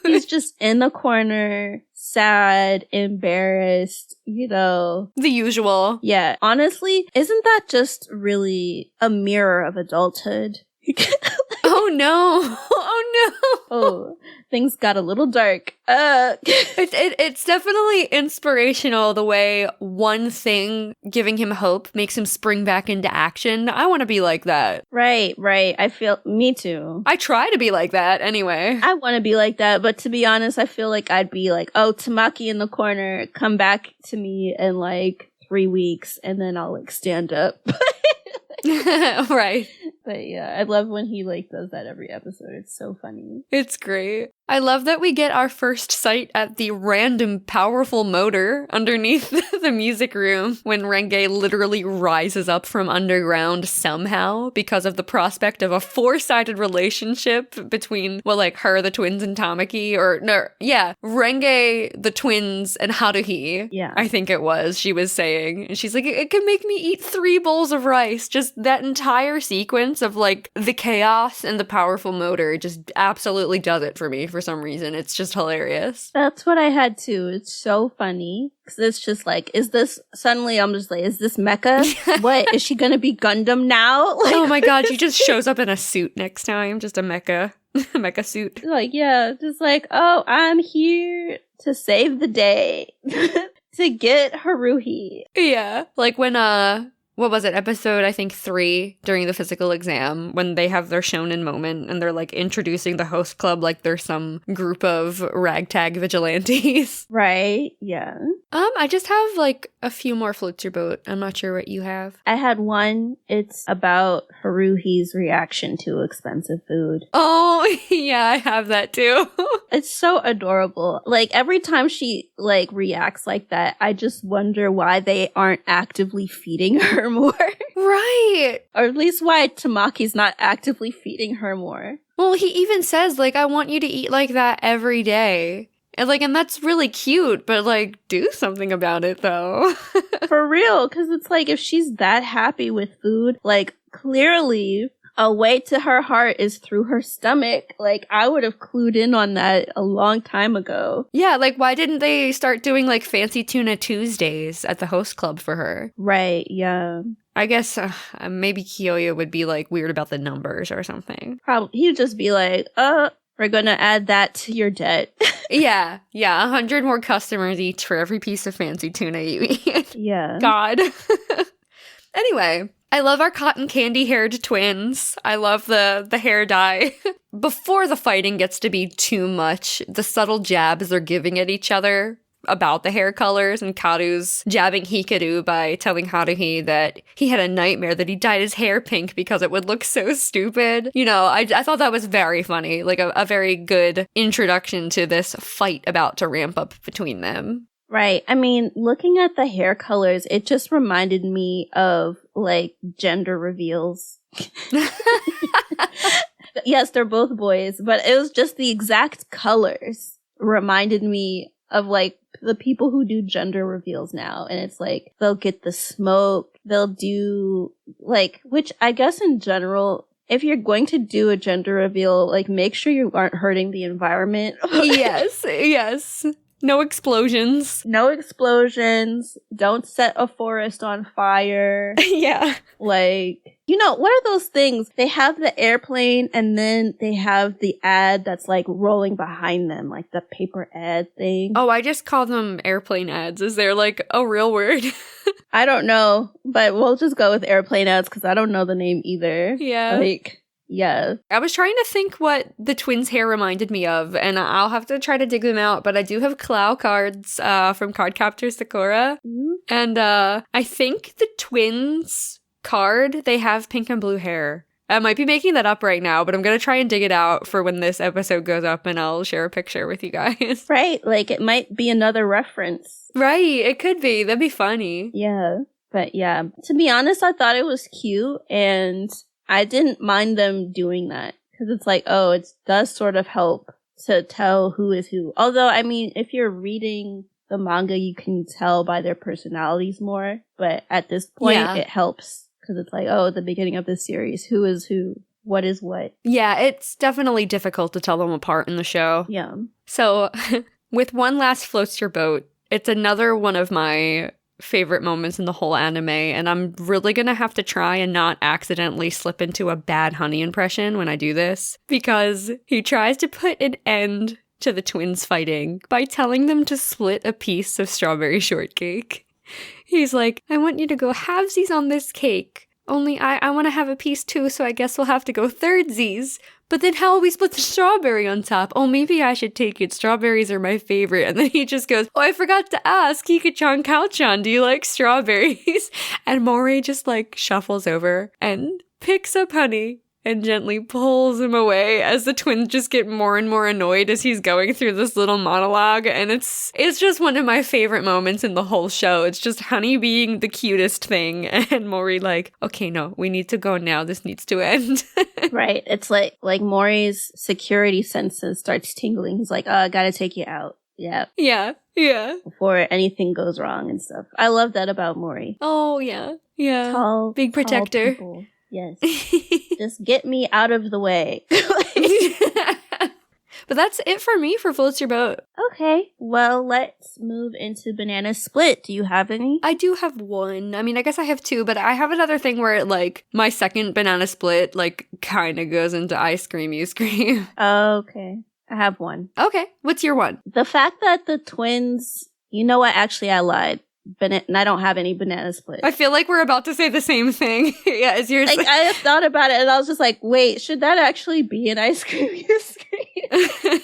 He's just in the corner, sad, embarrassed, you know. The usual. Yeah, honestly, isn't that just really a mirror of adulthood? Oh no. Oh no. Oh, things got a little dark. It's definitely inspirational the way one thing giving him hope makes him spring back into action. I want to be like that. Right. I feel, me too. I try to be like that anyway. I want to be like that, but to be honest, I feel like I'd be like, oh, Tamaki in the corner, come back to me in like 3 weeks, and then I'll like stand up. Right. But yeah, I love when he like does that every episode. It's so funny. It's great. I love that we get our first sight at the random powerful motor underneath the music room when Renge literally rises up from underground somehow because of the prospect of a four-sided relationship between, well, like her, the twins, and Tamaki, or no, yeah, Renge, the twins, and Haruhi. Yeah. I think it was, she was saying. And she's like, it can make me eat 3 bowls of rice. Just that entire sequence of like the chaos and the powerful motor just absolutely does it for me for some reason. It's just hilarious. That's what I had too. It's so funny. Cause it's just like, is this, suddenly I'm just like, is this Mecha? What? Is she gonna be Gundam now? Like, oh my god, she just shows up in a suit next time. Just a mecha suit. Like, yeah, just like, oh, I'm here to save the day. To get Haruhi. Yeah. Like when, what was it, episode, I think 3, during the physical exam, when they have their shonen moment and they're like introducing the host club like they're some group of ragtag vigilantes. Right, yeah. I just have like a few more floats your boat. I'm not sure what you have. I had one. It's about Haruhi's reaction to expensive food. Oh, yeah, I have that too. It's so adorable. Like, every time she, like, reacts like that, I just wonder why they aren't actively feeding her more. Right. Or at least why Tamaki's not actively feeding her more. Well, he even says, like, I want you to eat like that every day. And that's really cute, but, like, do something about it, though. For real, because it's like, if she's that happy with food, like, clearly a way to her heart is through her stomach. Like, I would have clued in on that a long time ago. Yeah, like, why didn't they start doing, like, Fancy Tuna Tuesdays at the host club for her? Right, yeah. I guess maybe Kiyoya would be, like, weird about the numbers or something. Probably, he'd just be like, we're gonna add that to your debt. Yeah, 100 more customers each for every piece of fancy tuna you eat. Yeah. God. Anyway, I love our cotton candy-haired twins. I love the hair dye. Before the fighting gets to be too much, the subtle jabs they're giving at each other about the hair colors, and Karu's jabbing Hikaru by telling Haruhi that he had a nightmare that he dyed his hair pink because it would look so stupid. You know, I thought that was very funny, like a very good introduction to this fight about to ramp up between them. Right. I mean, looking at the hair colors, it just reminded me of, like, gender reveals. Yes, they're both boys, but it was just the exact colors reminded me of, like, the people who do gender reveals now. And it's like, they'll get the smoke, they'll do, like, which I guess in general, if you're going to do a gender reveal, like, make sure you aren't hurting the environment. Yes. No explosions. No explosions. Don't set a forest on fire. Yeah. Like, you know, what are those things? They have the airplane and then they have the ad that's like rolling behind them, like the paper ad thing. Oh, I just call them airplane ads. Is there like a real word? I don't know, but we'll just go with airplane ads because I don't know the name either. Yeah. Like, Yeah. I was trying to think what the twins' hair reminded me of, and I'll have to try to dig them out, but I do have Clow cards from Cardcaptor Sakura. Mhm. And I think the twins' card, they have pink and blue hair. I might be making that up right now, but I'm going to try and dig it out for when this episode goes up, and I'll share a picture with you guys. Right, like it might be another reference. Right, it could be. That'd be funny. Yeah, but yeah, to be honest, I thought it was cute, and I didn't mind them doing that, because it's like, oh, it does sort of help to tell who is who. Although, I mean, if you're reading the manga, you can tell by their personalities more, but at this point, it helps. Because it's like, oh, at the beginning of this series, who is who? What is what? Yeah, it's definitely difficult to tell them apart in the show. Yeah. So, with One Last Floats Your Boat, it's another one of my favorite moments in the whole anime, and I'm really gonna have to try and not accidentally slip into a bad Honey impression when I do this, because he tries to put an end to the twins fighting by telling them to split a piece of strawberry shortcake. He's like, I want you to go halvesies on this cake. Only I want to have a piece too, so I guess we'll have to go thirdsies. But then how will we split the strawberry on top? Oh, maybe I should take it. Strawberries are my favorite. And then he just goes, oh, I forgot to ask. Kika-chan, Kao-chan, do you like strawberries? And Mori just like shuffles over and picks up Honey and gently pulls him away as the twins just get more and more annoyed as he's going through this little monologue. And it's just one of my favorite moments in the whole show. It's just Honey being the cutest thing and Mori like, okay, no, we need to go now. This needs to end. Right. It's like Mori's security senses starts tingling. He's like, oh, I gotta take you out. Yeah. Yeah. Yeah. Before anything goes wrong and stuff. I love that about Mori. Oh, yeah. Yeah. Tall, big protector. Tall yes. Just get me out of the way. But that's it for me for Floats Your Boat. Okay. Well, let's move into Banana Split. Do you have any? I do have one. I mean, I guess I have two, but I have another thing where, like, my second Banana Split, like, kind of goes into I Scream, You Scream. Okay. I have one. Okay. What's your one? The fact that the twins... You know what? Actually, I lied. And I don't have any Banana Split. I feel like we're about to say the same thing. Yeah, is yours? Like, I thought about it and I was just like, wait, should that actually be an Ice Cream You Scream?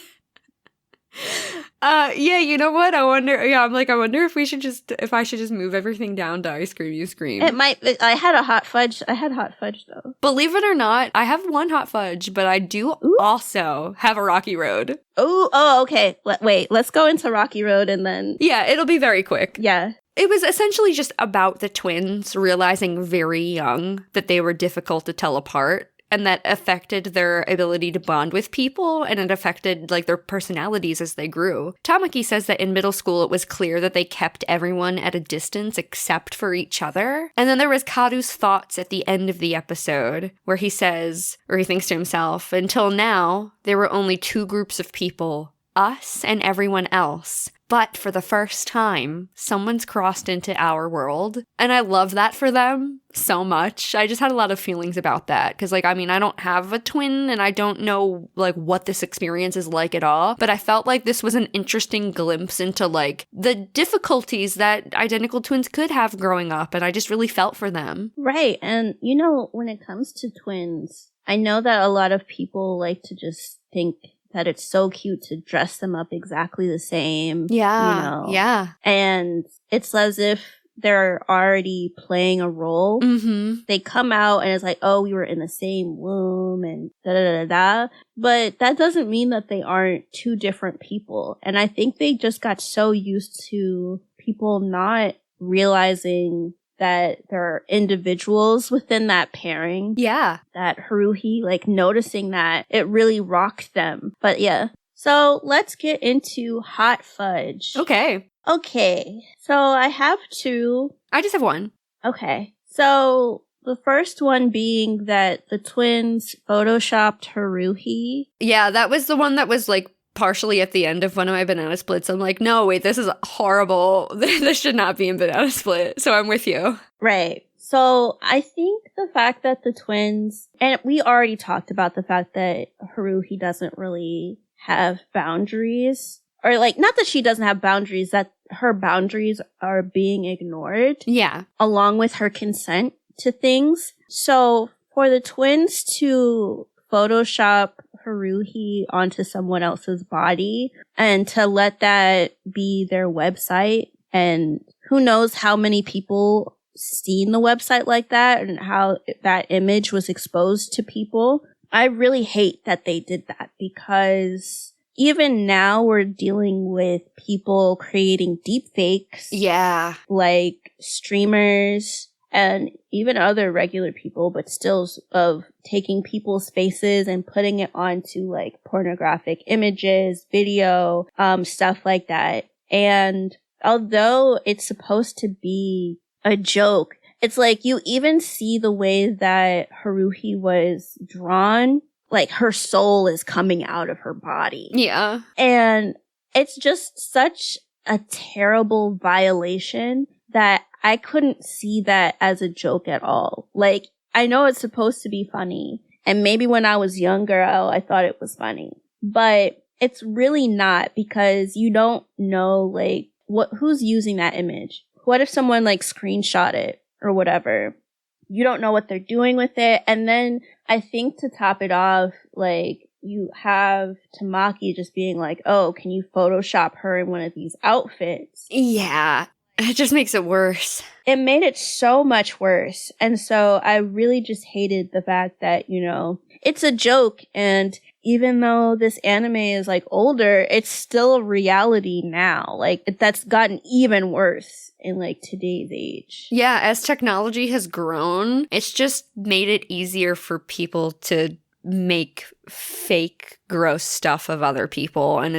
Yeah, you know what? I wonder if I should just move everything down to I Scream, You Scream. It might, I had hot fudge though. Believe it or not, I have one hot fudge, but I do also have a Rocky Road. Oh, okay. Wait, let's go into Rocky Road and then... Yeah, it'll be very quick. Yeah. It was essentially just about the twins realizing very young that they were difficult to tell apart, and that affected their ability to bond with people, and it affected, like, their personalities as they grew. Tamaki says that in middle school it was clear that they kept everyone at a distance except for each other. And then there was Karu's thoughts at the end of the episode, where he says, or he thinks to himself, until now, there were only two groups of people, us and everyone else. But for the first time, someone's crossed into our world. And I love that for them so much. I just had a lot of feelings about that. Because, like, I mean, I don't have a twin and I don't know, like, what this experience is like at all. But I felt like this was an interesting glimpse into, like, the difficulties that identical twins could have growing up. And I just really felt for them. Right. And, you know, when it comes to twins, I know that a lot of people like to just think that it's so cute to dress them up exactly the same. Yeah. You know? Yeah. And it's as if they're already playing a role. Mm-hmm. They come out and it's like, oh, we were in the same womb and da-da-da-da. But that doesn't mean that they aren't two different people. And I think they just got so used to people not realizing that there are individuals within that pairing. Yeah. That Haruhi, like, noticing that, it really rocked them. But yeah. So let's get into Hot Fudge. Okay. So I have two. I just have one. Okay. So the first one being that the twins photoshopped Haruhi. Yeah, that was the one that was, like, partially at the end of one of my Banana Splits. I'm like, no, wait, this is horrible. This should not be in Banana Split. So I'm with you. Right. So I think the fact that the twins, and we already talked about the fact that Haruhi doesn't really have boundaries, or, like, not that she doesn't have boundaries, that her boundaries are being ignored. Yeah. Along with her consent to things. So for the twins to Photoshop Haruhi onto someone else's body and to let that be their website. And who knows how many people seen the website like that and how that image was exposed to people. I really hate that they did that because even now we're dealing with people creating deepfakes. Yeah. Like streamers and even other regular people, but still of taking people's faces and putting it onto like pornographic images, video, stuff like that. And although it's supposed to be a joke, it's like you even see the way that Haruhi was drawn, like her soul is coming out of her body. Yeah. And it's just such a terrible violation that I couldn't see that as a joke at all. Like, I know it's supposed to be funny, and maybe when I was younger, I thought it was funny, but it's really not because you don't know, like, who's using that image. What if someone, like, screenshot it or whatever? You don't know what they're doing with it. And then I think to top it off, like, you have Tamaki just being like, oh, can you Photoshop her in one of these outfits? Yeah. It just makes it worse. It made it so much worse. And so I really just hated the fact that, you know, it's a joke. And even though this anime is like older, it's still a reality now. Like that's gotten even worse in like today's age. Yeah, as technology has grown, it's just made it easier for people to make fake, gross stuff of other people. And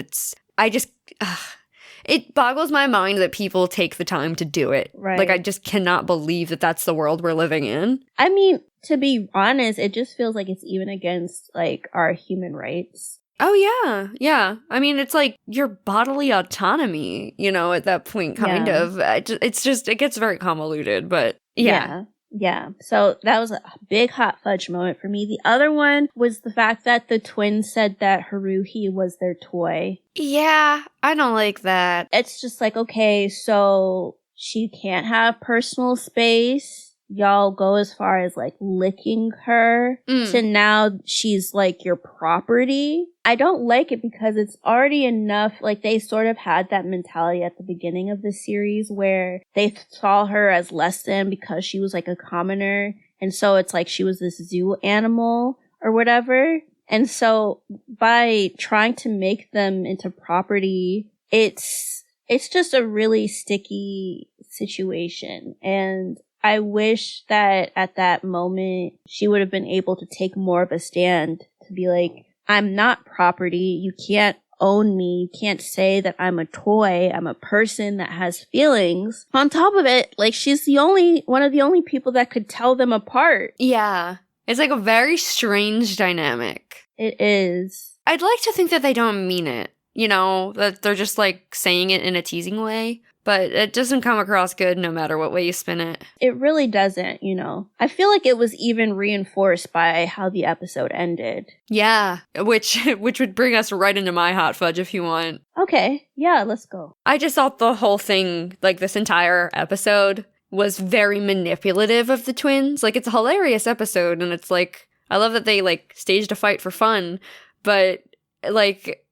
it boggles my mind that people take the time to do it. Right. Like, I just cannot believe that that's the world we're living in. I mean, to be honest, it just feels like it's even against, like, our human rights. Oh, yeah. Yeah. I mean, it's like your bodily autonomy, you know, at that point, kind of. It gets very convoluted, but yeah. Yeah. So that was a big hot fudge moment for me. The other one was the fact that the twins said that Haruhi was their toy. Yeah, I don't like that. It's just like, okay, so she can't have personal space. Y'all go as far as like licking her to now she's like your property. I don't like it because it's already enough. Like they sort of had that mentality at the beginning of the series where they saw her as less than because she was like a commoner. And so it's like she was this zoo animal or whatever. And so by trying to make them into property, it's just a really sticky situation. And I wish that at that moment she would have been able to take more of a stand to be like, I'm not property. You can't own me. You can't say that I'm a toy. I'm a person that has feelings. On top of it, like she's one of the only people that could tell them apart. Yeah. It's like a very strange dynamic. It is. I'd like to think that they don't mean it, you know, that they're just like saying it in a teasing way. But it doesn't come across good no matter what way you spin it. It really doesn't, you know. I feel like it was even reinforced by how the episode ended. Yeah, which would bring us right into my hot fudge if you want. Okay, yeah, let's go. I just thought the whole thing, like this entire episode, was very manipulative of the twins. Like, it's a hilarious episode, and it's like, I love that they, like, staged a fight for fun, but, like,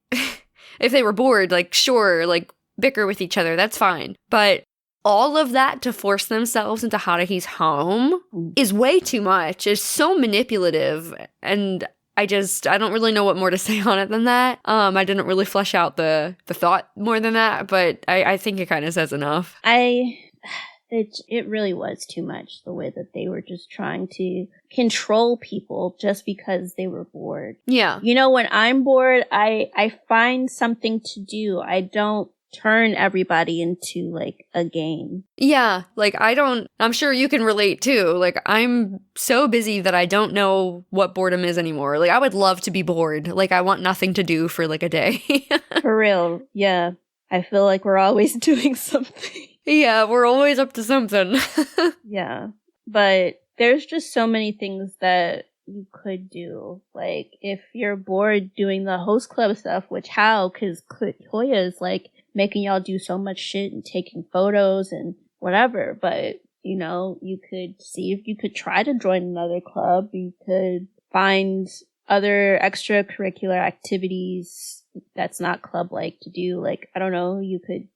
if they were bored, like, sure, like, bicker with each other, that's fine. But all of that to force themselves into Haruhi's home is way too much. It's so manipulative, and I don't really know what more to say on it than that. I didn't really flesh out the thought more than that, but I think it kind of says enough. It really was too much, the way that they were just trying to control people just because they were bored. Yeah. You know, when I'm bored, I find something to do. I don't turn everybody into like a game. Yeah, like I'm sure you can relate too. Like I'm so busy that I don't know what boredom is anymore. Like I would love to be bored. Like I want nothing to do for like a day. For real. Yeah. I feel like we're always doing something. Yeah, we're always up to something. Yeah. But there's just so many things that you could do. Like if you're bored doing the host club stuff, which how? Because Toya is like making y'all do so much shit and taking photos and whatever. But, you know, you could see if you could try to join another club. You could find other extracurricular activities that's not club-like to do. Like, I don't know, you could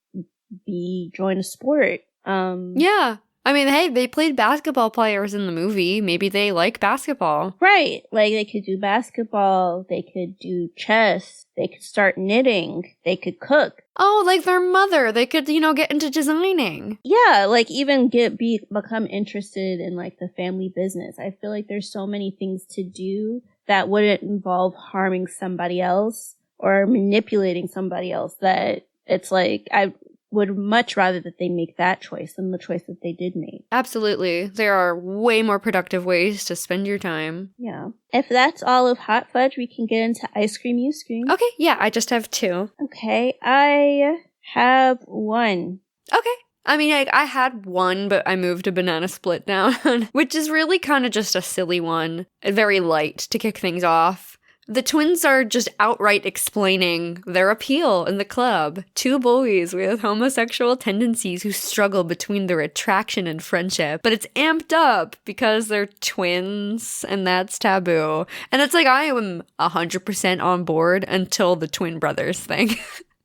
join a sport. Yeah. I mean, hey, they played basketball players in the movie. Maybe they like basketball. Right. Like, they could do basketball. They could do chess. They could start knitting. They could cook. Oh, like their mother. They could, get into designing. Yeah, like, even become interested in, like, the family business. I feel like there's so many things to do that wouldn't involve harming somebody else or manipulating somebody else, that it's like, I would much rather that they make that choice than the choice that they did make. Absolutely. There are way more productive ways to spend your time. Yeah. If that's all of Hot Fudge, we can get into Ice Cream, You Scream. Okay, yeah, I just have 2. Okay, I have 1. Okay. I mean, I had 1, but I moved a banana split down, which is really kind of just a silly one. Very light to kick things off. The twins are just outright explaining their appeal in the club. 2 boys with homosexual tendencies who struggle between their attraction and friendship. But it's amped up because they're twins and that's taboo. And it's like, I am 100% on board until the twin brothers thing.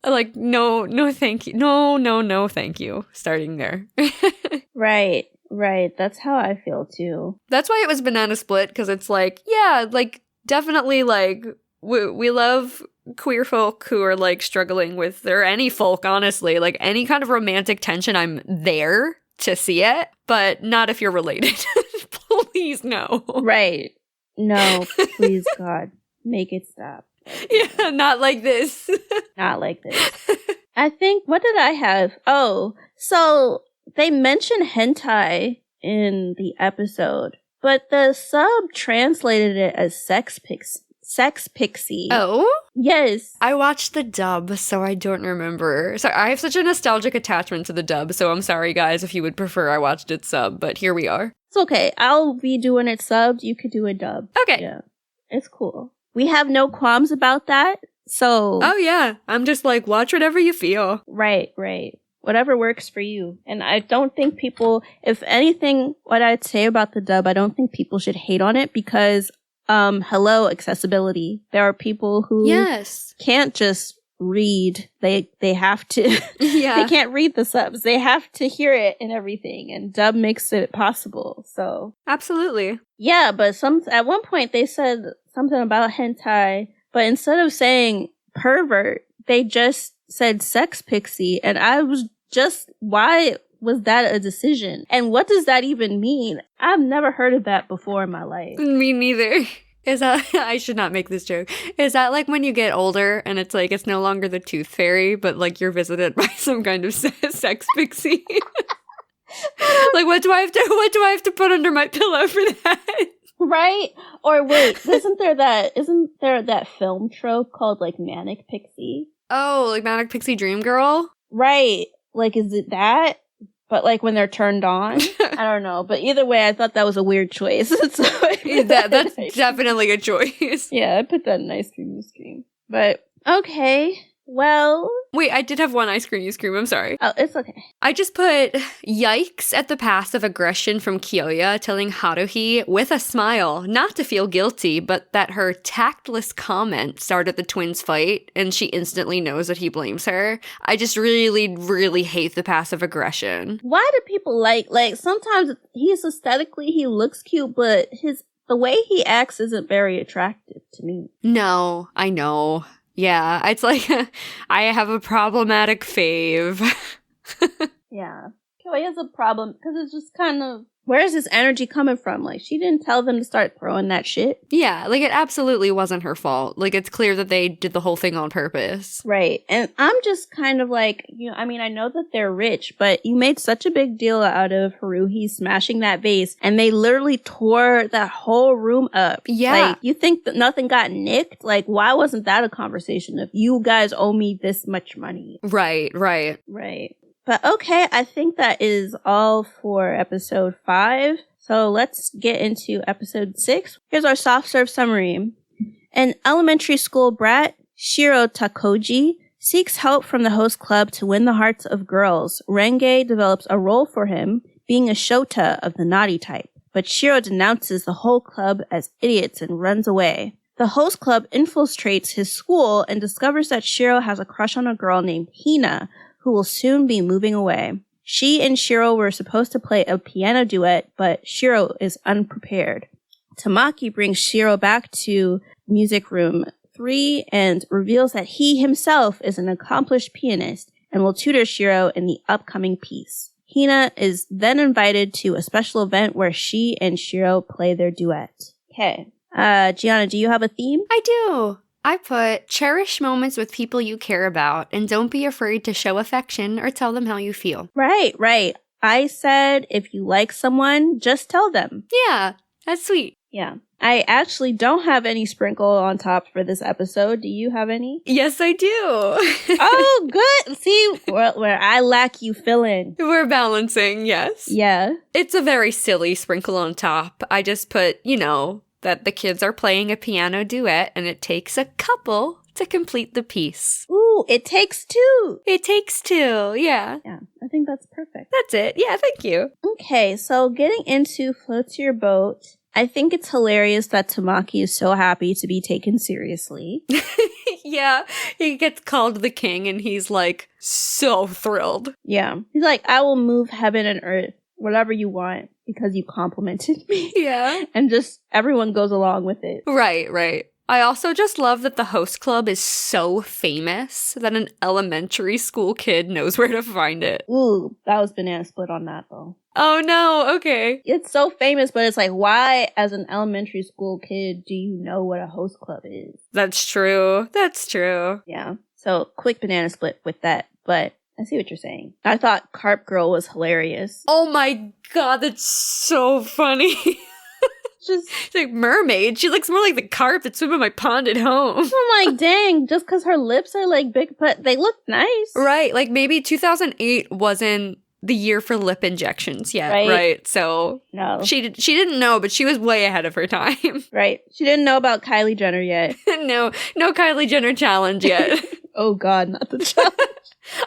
Like, no, thank you. No, thank you. Starting there. Right. That's how I feel too. That's why it was banana split, because it's like, yeah, like, definitely, like, we love queer folk who are, like, struggling with, or any folk, honestly. Like, any kind of romantic tension, I'm there to see it, but not if you're related. Please, no. Right. No, please, God. Make it stop. Yeah, not like this. Not like this. I think, what did I have? Oh, so they mentioned hentai in the episode, but the sub translated it as sex pixie. Oh? Yes. I watched the dub, so I don't remember. So I have such a nostalgic attachment to the dub, so I'm sorry, guys, if you would prefer I watched it sub, but here we are. It's okay. I'll be doing it subbed. You could do a dub. Okay. Yeah. It's cool. We have no qualms about that, so... Oh, yeah. I'm just like, watch whatever you feel. Right. Whatever works for you. And I don't think people, if anything, what I'd say about the dub, I don't think people should hate on it because, hello, accessibility. There are people who can't just read. They have to, they can't read the subs. They have to hear it and everything. And dub makes it possible. So. Absolutely. Yeah, but at one point they said something about hentai, but instead of saying pervert, they just said sex pixie, and I was just, why was that a decision? And what does that even mean? I've never heard of that before in my life. Me neither. Is that, I should not make this joke. Is that like when you get older and it's like, it's no longer the tooth fairy, but like you're visited by some kind of sex pixie? Like, what do I have to put under my pillow for that? Right? Or wait, isn't there that film trope called like Manic Pixie? Oh, like Manic Pixie Dream Girl? Right. Like, is it that? But like when they're turned on? I don't know. But either way, I thought that was a weird choice. So that's definitely a choice. Yeah, I put that in Ice Cream You Scream. But, okay. Well... Wait, I did have one Ice Cream You Scream, I'm sorry. Oh, it's okay. I just put yikes at the passive aggression from Kyoya telling Haruhi with a smile not to feel guilty, but that her tactless comment started the twins' fight and she instantly knows that he blames her. I just really, really hate the passive aggression. Why do people like sometimes he looks cute, but the way he acts isn't very attractive to me. No, I know. Yeah, it's like, I have a problematic fave. Yeah. Kyoya has a problem, because it's just kind of, where's this energy coming from? Like, she didn't tell them to start throwing that shit. Yeah, like, it absolutely wasn't her fault. Like, it's clear that they did the whole thing on purpose. Right. And I'm just kind of like, I know that they're rich, but you made such a big deal out of Haruhi smashing that vase, and they literally tore that whole room up. Yeah. Like, you think that nothing got nicked? Like, why wasn't that a conversation of, you guys owe me this much money? Right. But okay, I think that is all for episode 5. So let's get into episode 6. Here's our soft serve summary. An elementary school brat, Shiro Takoji, seeks help from the host club to win the hearts of girls. Renge develops a role for him, being a shota of the naughty type. But Shiro denounces the whole club as idiots and runs away. The host club infiltrates his school and discovers that Shiro has a crush on a girl named Hina, who will soon be moving away. She and Shiro were supposed to play a piano duet, but Shiro is unprepared. Tamaki brings Shiro back to music room 3 and reveals that he himself is an accomplished pianist and will tutor Shiro in the upcoming piece. Hina is then invited to a special event where she and Shiro play their duet. Okay. Giana, do you have a theme? I do. I put cherish moments with people you care about and don't be afraid to show affection or tell them how you feel. Right. I said if you like someone, just tell them. Yeah, that's sweet. Yeah. I actually don't have any sprinkle on top for this episode. Do you have any? Yes, I do. Oh, good. See, where I lack, you fill in. We're balancing, yes. Yeah. It's a very silly sprinkle on top. I just put, that the kids are playing a piano duet and it takes a couple to complete the piece. Ooh, it takes 2. It takes 2, yeah. Yeah, I think that's perfect. That's it. Yeah, thank you. Okay, so getting into Float to Your Boat, I think it's hilarious that Tamaki is so happy to be taken seriously. Yeah, he gets called the king and he's like so thrilled. Yeah, he's like, I will move heaven and earth, whatever you want, because you complimented me. Yeah. And just everyone goes along with it. Right. I also just love that the host club is so famous that an elementary school kid knows where to find it. Ooh, that was banana split on that, though. Oh, no. Okay. It's so famous, but it's like, why, as an elementary school kid, do you know what a host club is? That's true. Yeah. So, quick banana split with that, but I see what you're saying. I thought Carp Girl was hilarious. Oh my god, that's so funny. Just She's like mermaid. She looks more like the carp that swim in my pond at home. I'm like, dang, just because her lips are like big, but they look nice. Right, like maybe 2008 wasn't the year for lip injections yet, right? So no, she didn't know, but she was way ahead of her time. Right. She didn't know about Kylie Jenner yet. No Kylie Jenner challenge yet. Oh god, not the challenge.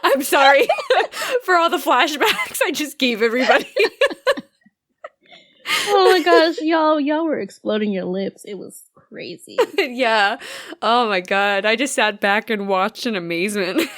I'm sorry for all the flashbacks I just gave everybody. Oh my gosh, y'all were exploding your lips. It was crazy. Yeah. Oh my god. I just sat back and watched in amazement.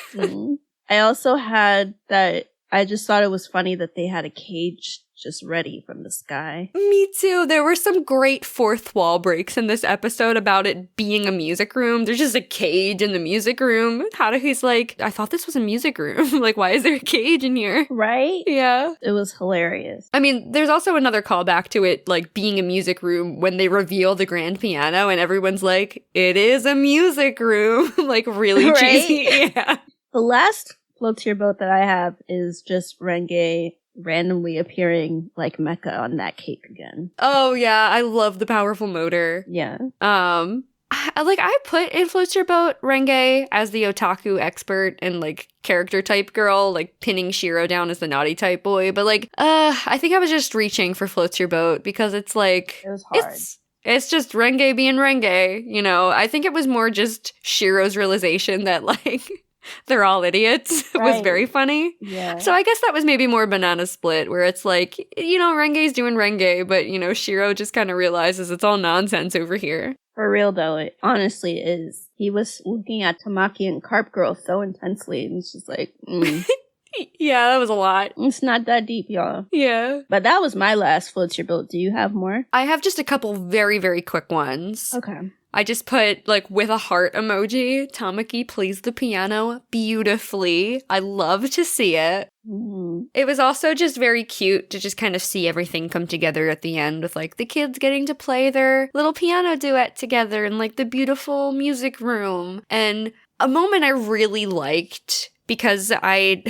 I also had that. I just thought it was funny that they had a cage just ready from the sky. Me too. There were some great fourth wall breaks in this episode about it being a music room. There's just a cage in the music room. Haruhi's like, I thought this was a music room. Like, why is there a cage in here? Right? Yeah. It was hilarious. I mean, there's also another callback to it, like, being a music room when they reveal the grand piano and everyone's like, it is a music room. Like, really cheesy. Yeah. The last Float to Your Boat that I have is just Renge randomly appearing like Mecha on that cake again. Oh yeah, I love the powerful motor. Yeah. I put in Float to Your Boat Renge as the otaku expert and like character type girl, like pinning Shiro down as the naughty type boy, but like I think I was just reaching for Float to Your Boat because it's like it was hard. It's just Renge being Renge, you know. I think it was more just Shiro's realization that like they're all idiots. It was very funny. Yeah. So I guess that was maybe more banana split, where it's like, you know, Renge's doing Renge, but, you know, Shiro just kind of realizes it's all nonsense over here. For real, though, it honestly is. He was looking at Tamaki and Carp Girl so intensely, and it's just like, Yeah, that was a lot. It's not that deep, y'all. Yeah. But that was my last Float to Your Boat. Do you have more? I have just a couple very, very quick ones. Okay. I just put, like, with a heart emoji, Tamaki plays the piano beautifully. I love to see it. It was also just very cute to just kind of see everything come together at the end with, like, the kids getting to play their little piano duet together in, like, the beautiful music room. And a moment I really liked, because I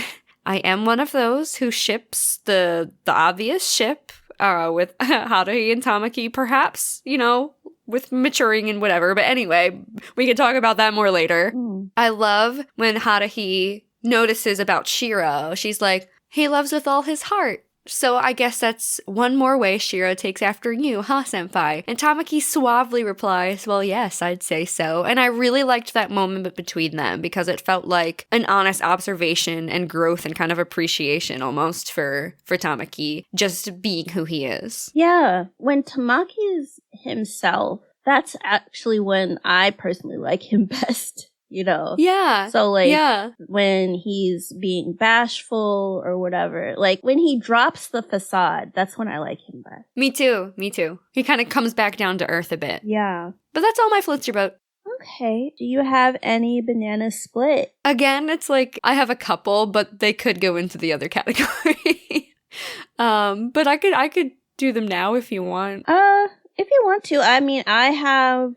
am one of those who ships the obvious ship with Haruhi and Tamaki, perhaps, you know, with maturing and whatever. But anyway, we can talk about that more later. I love when Haruhi notices about Shiro. She's like, he loves with all his heart. So I guess that's one more way Shiro takes after you, huh, senpai? And Tamaki suavely replies, well, yes, I'd say so. And I really liked that moment between them because it felt like an honest observation and growth and kind of appreciation almost for Tamaki just being who he is. Yeah. When Tamaki is himself, that's actually when I personally like him best, you know? Yeah. So, like, yeah. when he's being bashful or whatever, like, when he drops the facade, that's when I like him best. Me too. He kind of comes back down to earth a bit. Yeah. But that's all my floats are about. Okay. Do you have any banana split? Again, it's like, I have a couple, but they could go into the other category. But I could do them now if you want. If you want to. I mean, I have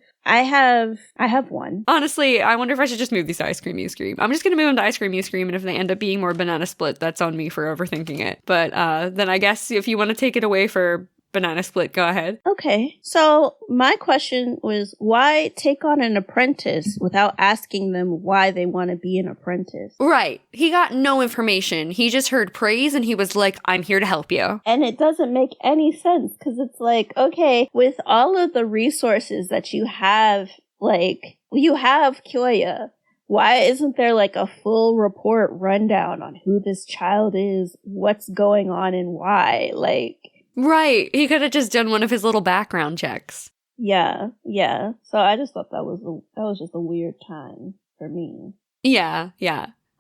one. Honestly, I wonder if I should just move these to Ice Cream, You Scream. I'm just going to move them to Ice Cream, You Scream, and if they end up being more banana split, that's on me for overthinking it. But then I guess if you want to take it away for banana split, go ahead. Okay. So my question was, why take on an apprentice without asking them why they want to be an apprentice? Right. He got no information. He just heard praise and he was like, I'm here to help you. And it doesn't make any sense because it's like, okay, with all of the resources that you have, like, you have Kyoya. Why isn't there like a full report rundown on who this child is, what's going on and why? Like, right. He could have just done one of his little background checks. Yeah. So I just thought that was just a weird time for me. Yeah.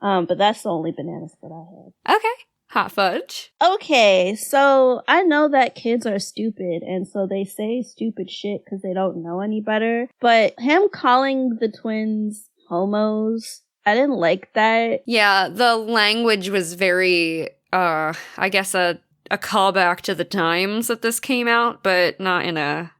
But that's the only banana split I had. Okay. Hot fudge. Okay, so I know that kids are stupid, and so they say stupid shit because they don't know any better. But him calling the twins homos, I didn't like that. Yeah, the language was very, I guess a callback to the times that this came out, but not in a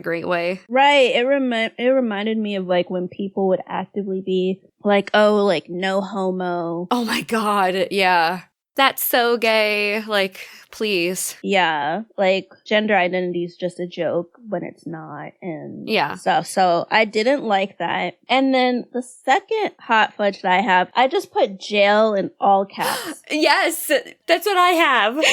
great way. Right. It reminded me of like when people would actively be like, oh, like no homo. Oh my god, yeah. That's so gay. Like, please. Yeah. Like gender identity is just a joke when it's not and yeah. stuff. So I didn't like that. And then the second hot fudge that I have, I just put jail in all caps. Yes, that's what I have.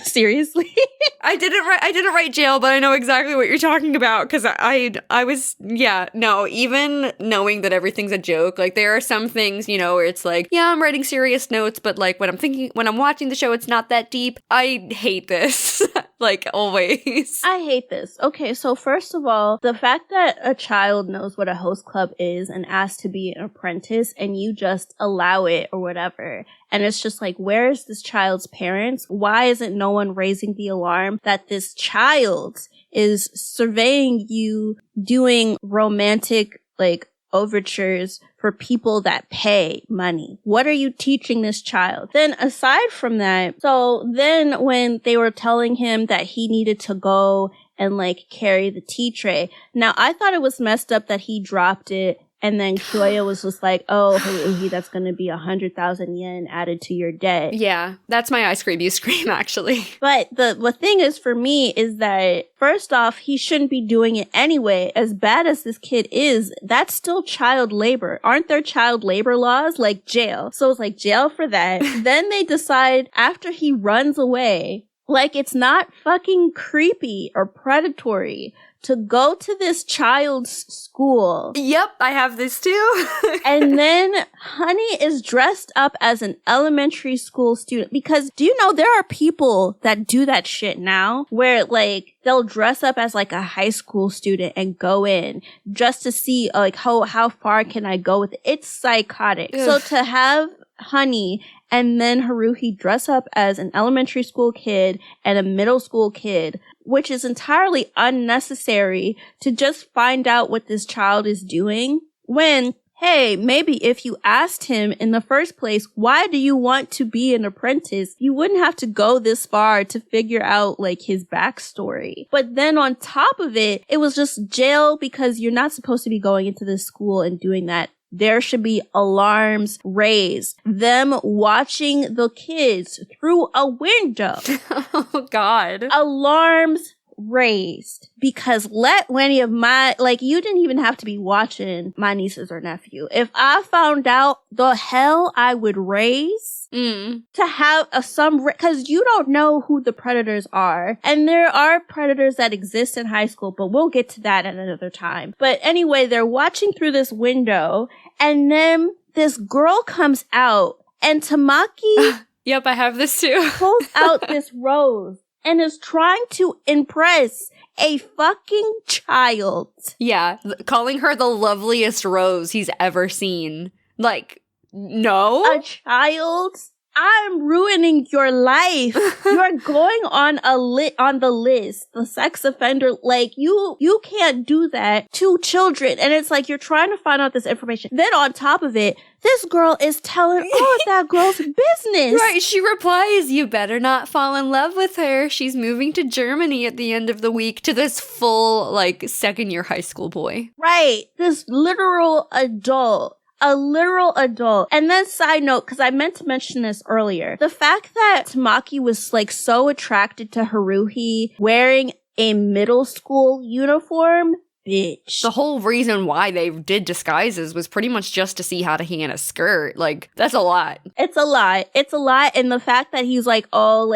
Seriously? I didn't write jail, but I know exactly what you're talking about because I was, yeah, no, even knowing that everything's a joke, like there are some things, you know, where it's like, yeah, I'm writing serious notes, but like when I'm watching the show, it's not that deep. I hate this. Like always. I hate this. Okay, so first of all, the fact that a child knows what a host club is and asks to be an apprentice and you just allow it or whatever. And it's just like, where is this child's parents? Why isn't no one raising the alarm that this child is surveying you doing romantic, like, overtures for people that pay money? What are you teaching this child? Then aside from that, so then when they were telling him that he needed to go and like carry the tea tray, now I thought it was messed up that he dropped it and then Kyoya was just like, oh, Haruhi, that's going to be 100,000 yen added to your debt. Yeah, that's my Ice Cream You Scream, actually. But the thing is for me is that, first off, he shouldn't be doing it anyway. As bad as this kid is, that's still child labor. Aren't there child labor laws? Like jail. So it's like jail for that. Then they decide after he runs away, like it's not fucking creepy or predatory to go to this child's school. Yep, I have this too. And then Honey is dressed up as an elementary school student. Because do you know there are people that do that shit now where like they'll dress up as like a high school student and go in just to see like how far can I go with it. It's psychotic. Ugh. So to have Honey and then Haruhi dress up as an elementary school kid and a middle school kid, which is entirely unnecessary to just find out what this child is doing when, hey, maybe if you asked him in the first place, why do you want to be an apprentice? You wouldn't have to go this far to figure out like his backstory. But then on top of it, it was just jail because you're not supposed to be going into this school and doing that. There should be alarms raised. Them watching the kids through a window. Oh, God. Alarms raised. Because let any of my, like, you didn't even have to be watching my nieces or nephew. If I found out the hell I would raise to have because you don't know who the predators are. And there are predators that exist in high school, but we'll get to that at another time. But anyway, they're watching through this window and then this girl comes out and Tamaki yep, I have this too. pulls out this rose. and is trying to impress a fucking child. Yeah, calling her the loveliest rose he's ever seen. Like, no? A child? I'm ruining your life. You're going on on the list, the sex offender. Like, you can't do that to children. And it's like, you're trying to find out this information. Then on top of it, this girl is telling all of that girl's business. Right, she replies, you better not fall in love with her. She's moving to Germany at the end of the week, to this full, like, second-year high school boy. Right. This literal adult. A literal adult. And then side note, because I meant to mention this earlier, the fact that Tamaki was like so attracted to Haruhi wearing a middle school uniform, bitch. The whole reason why they did disguises was pretty much just to see how to hang in a skirt. Like, that's a lot. It's a lot. It's a lot. And the fact that he's like all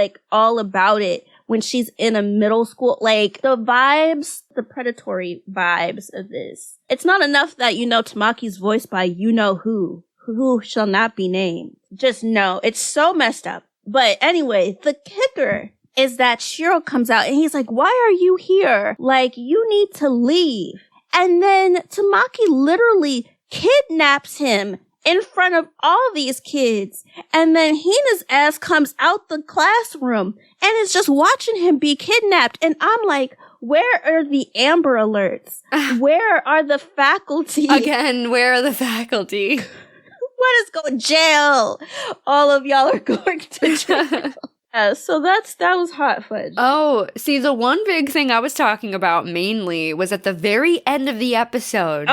about it when she's in a middle school, like the vibes, the predatory vibes of this. It's not enough that Tamaki's voiced by who shall not be named. Just no, it's so messed up. But anyway, the kicker is that Shiro comes out and he's like, why are you here? Like, you need to leave. And then Tamaki literally kidnaps him in front of all these kids. And then Hina's ass comes out the classroom and is just watching him be kidnapped. And I'm like, where are the Amber Alerts? Where are the faculty? Again, where are the faculty? What is going jail? All of y'all are going to jail. So that was hot fudge. Oh, see, the one big thing I was talking about mainly was at the very end of the episode.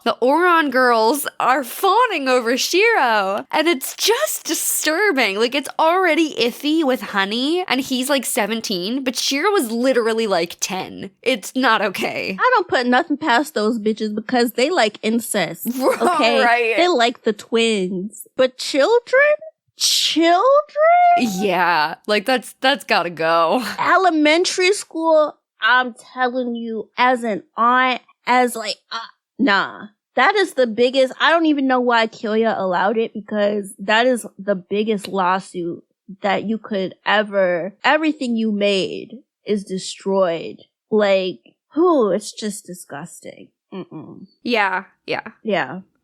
The Ouran girls are fawning over Shiro, and it's just disturbing. Like, it's already iffy with Honey, and he's like 17, but Shiro was literally like 10. It's not okay. I don't put nothing past those bitches because they like incest. Okay, right. They like the twins, but children. Yeah, like that's gotta go. Elementary school, I'm telling you, as an aunt, nah. That is the biggest, I don't even know why Kyoya allowed it, because that is the biggest lawsuit that you could everything you made is destroyed. Like, it's just disgusting. Yeah.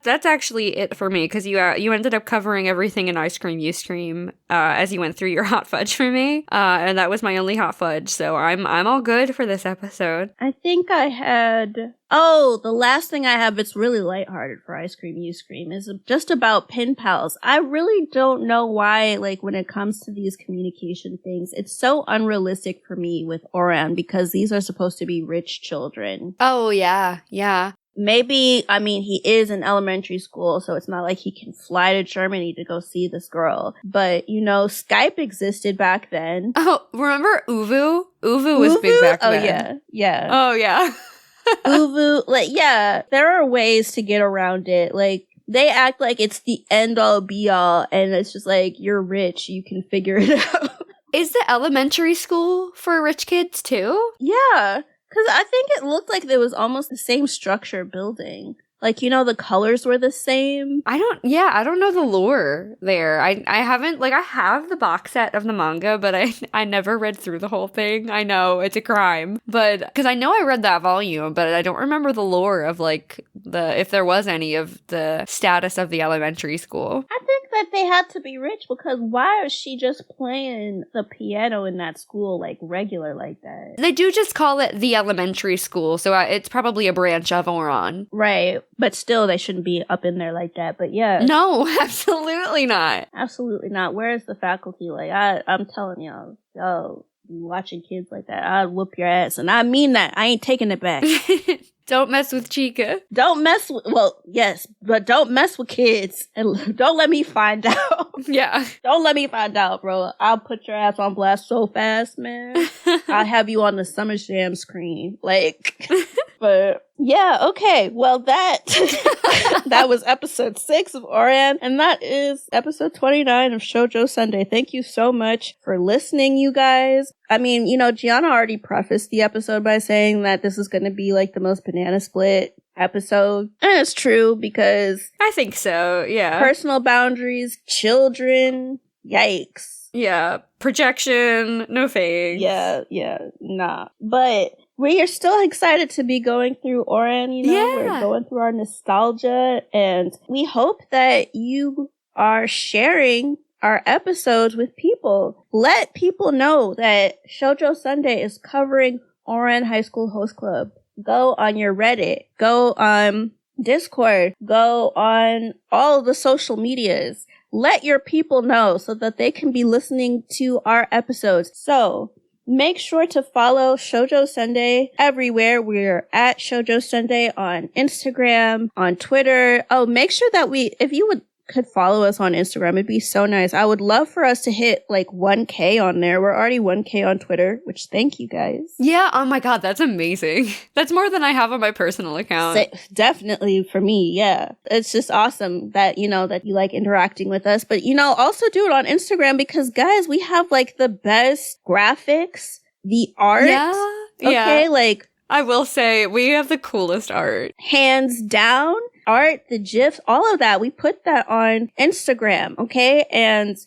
That's actually it for me, because you ended up covering everything in Ice Cream Ustream as you went through your hot fudge for me, and that was my only hot fudge, so I'm all good for this episode. I think I had... Oh, the last thing I have, it's really lighthearted for Ice Cream Ustream, is just about pen pals. I really don't know why, like, when it comes to these communication things, it's so unrealistic for me with Ouran, because these are supposed to be rich children. Oh, yeah. Maybe, he is in elementary school, so it's not like he can fly to Germany to go see this girl. But, Skype existed back then. Oh, remember Uvu? Uvu was big back then. Yeah. Oh, yeah. Uvu, there are ways to get around it. Like, they act like it's the end-all, be-all, and it's just like, you're rich, you can figure it out. Is the elementary school for rich kids, too? Yeah. Because I think it looked like there was almost the same structure building. Like, the colors were the same. I don't know the lore there. I haven't, I have the box set of the manga, but I never read through the whole thing. I know, it's a crime. But, because I know I read that volume, but I don't remember the lore of, if there was any of the status of the elementary school. I think that they had to be rich, because why is she just playing the piano in that school, regular like that? They do just call it the elementary school, so it's probably a branch of Ouran. Right. But still, they shouldn't be up in there like that. But yeah. No, absolutely not. Absolutely not. Where is the faculty? I'm telling y'all, watching kids like that, I'd whoop your ass. And I mean that. I ain't taking it back. Don't mess with Chika. Yes, but don't mess with kids. And don't let me find out. Yeah. Don't let me find out, bro. I'll put your ass on blast so fast, man. I'll have you on the Summer Jam screen. But yeah, okay. Well, that was episode 6 of Ouran, and that is episode 29 of Shoujo Sundae. Thank you so much for listening, you guys. Giana already prefaced the episode by saying that this is going to be the most banana split episode. And it's true, because I think so, yeah. Personal boundaries, children, yikes. Yeah, projection, no thanks. Yeah, nah. But we are still excited to be going through Ouran, you know? Yeah. We're going through our nostalgia, and we hope that you are sharing our episodes with people. Let people know that Shoujo Sundae is covering Ouran HighSchool Host Club. Go on your Reddit. Go on Discord. Go on all the social medias. Let your people know so that they can be listening to our episodes. So make sure to follow Shoujo Sundae everywhere. We're at Shoujo Sundae on Instagram, on Twitter. Oh, make sure that if you could follow us on Instagram, it'd be so nice. I would love for us to hit like 1K on there. We're already 1K on Twitter, which thank you guys. Yeah, oh my god, that's amazing. That's more than I have on my personal account. Definitely for me, yeah. It's just awesome that, that you like interacting with us. But, also do it on Instagram because, guys, we have like the best graphics, the art. Yeah. Okay, like I will say, we have the coolest art. Hands down. Art, the GIFs, all of that. We put that on Instagram, okay? And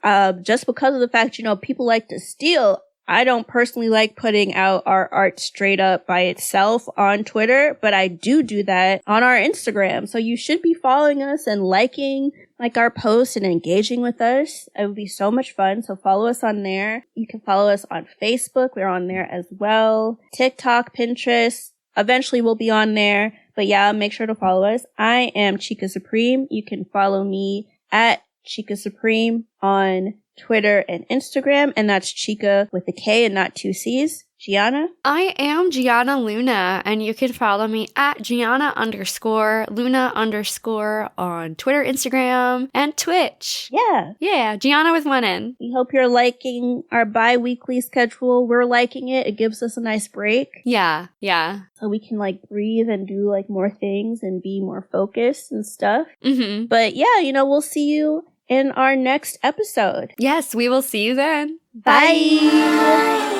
just because of the fact, people like to steal, I don't personally like putting out our art straight up by itself on Twitter, but I do that on our Instagram. So you should be following us and liking our posts and engaging with us. It would be so much fun. So follow us on there. You can follow us on Facebook. We're on there as well. TikTok, Pinterest. Eventually we'll be on there. But yeah, make sure to follow us. I am Chika Supreme. You can follow me at Chika Supreme on Twitter and Instagram. And that's Chika with a K and not 2 C's. Giana? I am Giana Luna, and you can follow me at Giana_Luna_ on Twitter, Instagram, and Twitch. Yeah. Yeah, Giana with 1 N. We hope you're liking our bi-weekly schedule. We're liking it. It gives us a nice break. Yeah. So we can breathe and do more things and be more focused and stuff. Mm-hmm. But yeah, we'll see you in our next episode. Yes, we will see you then. Bye.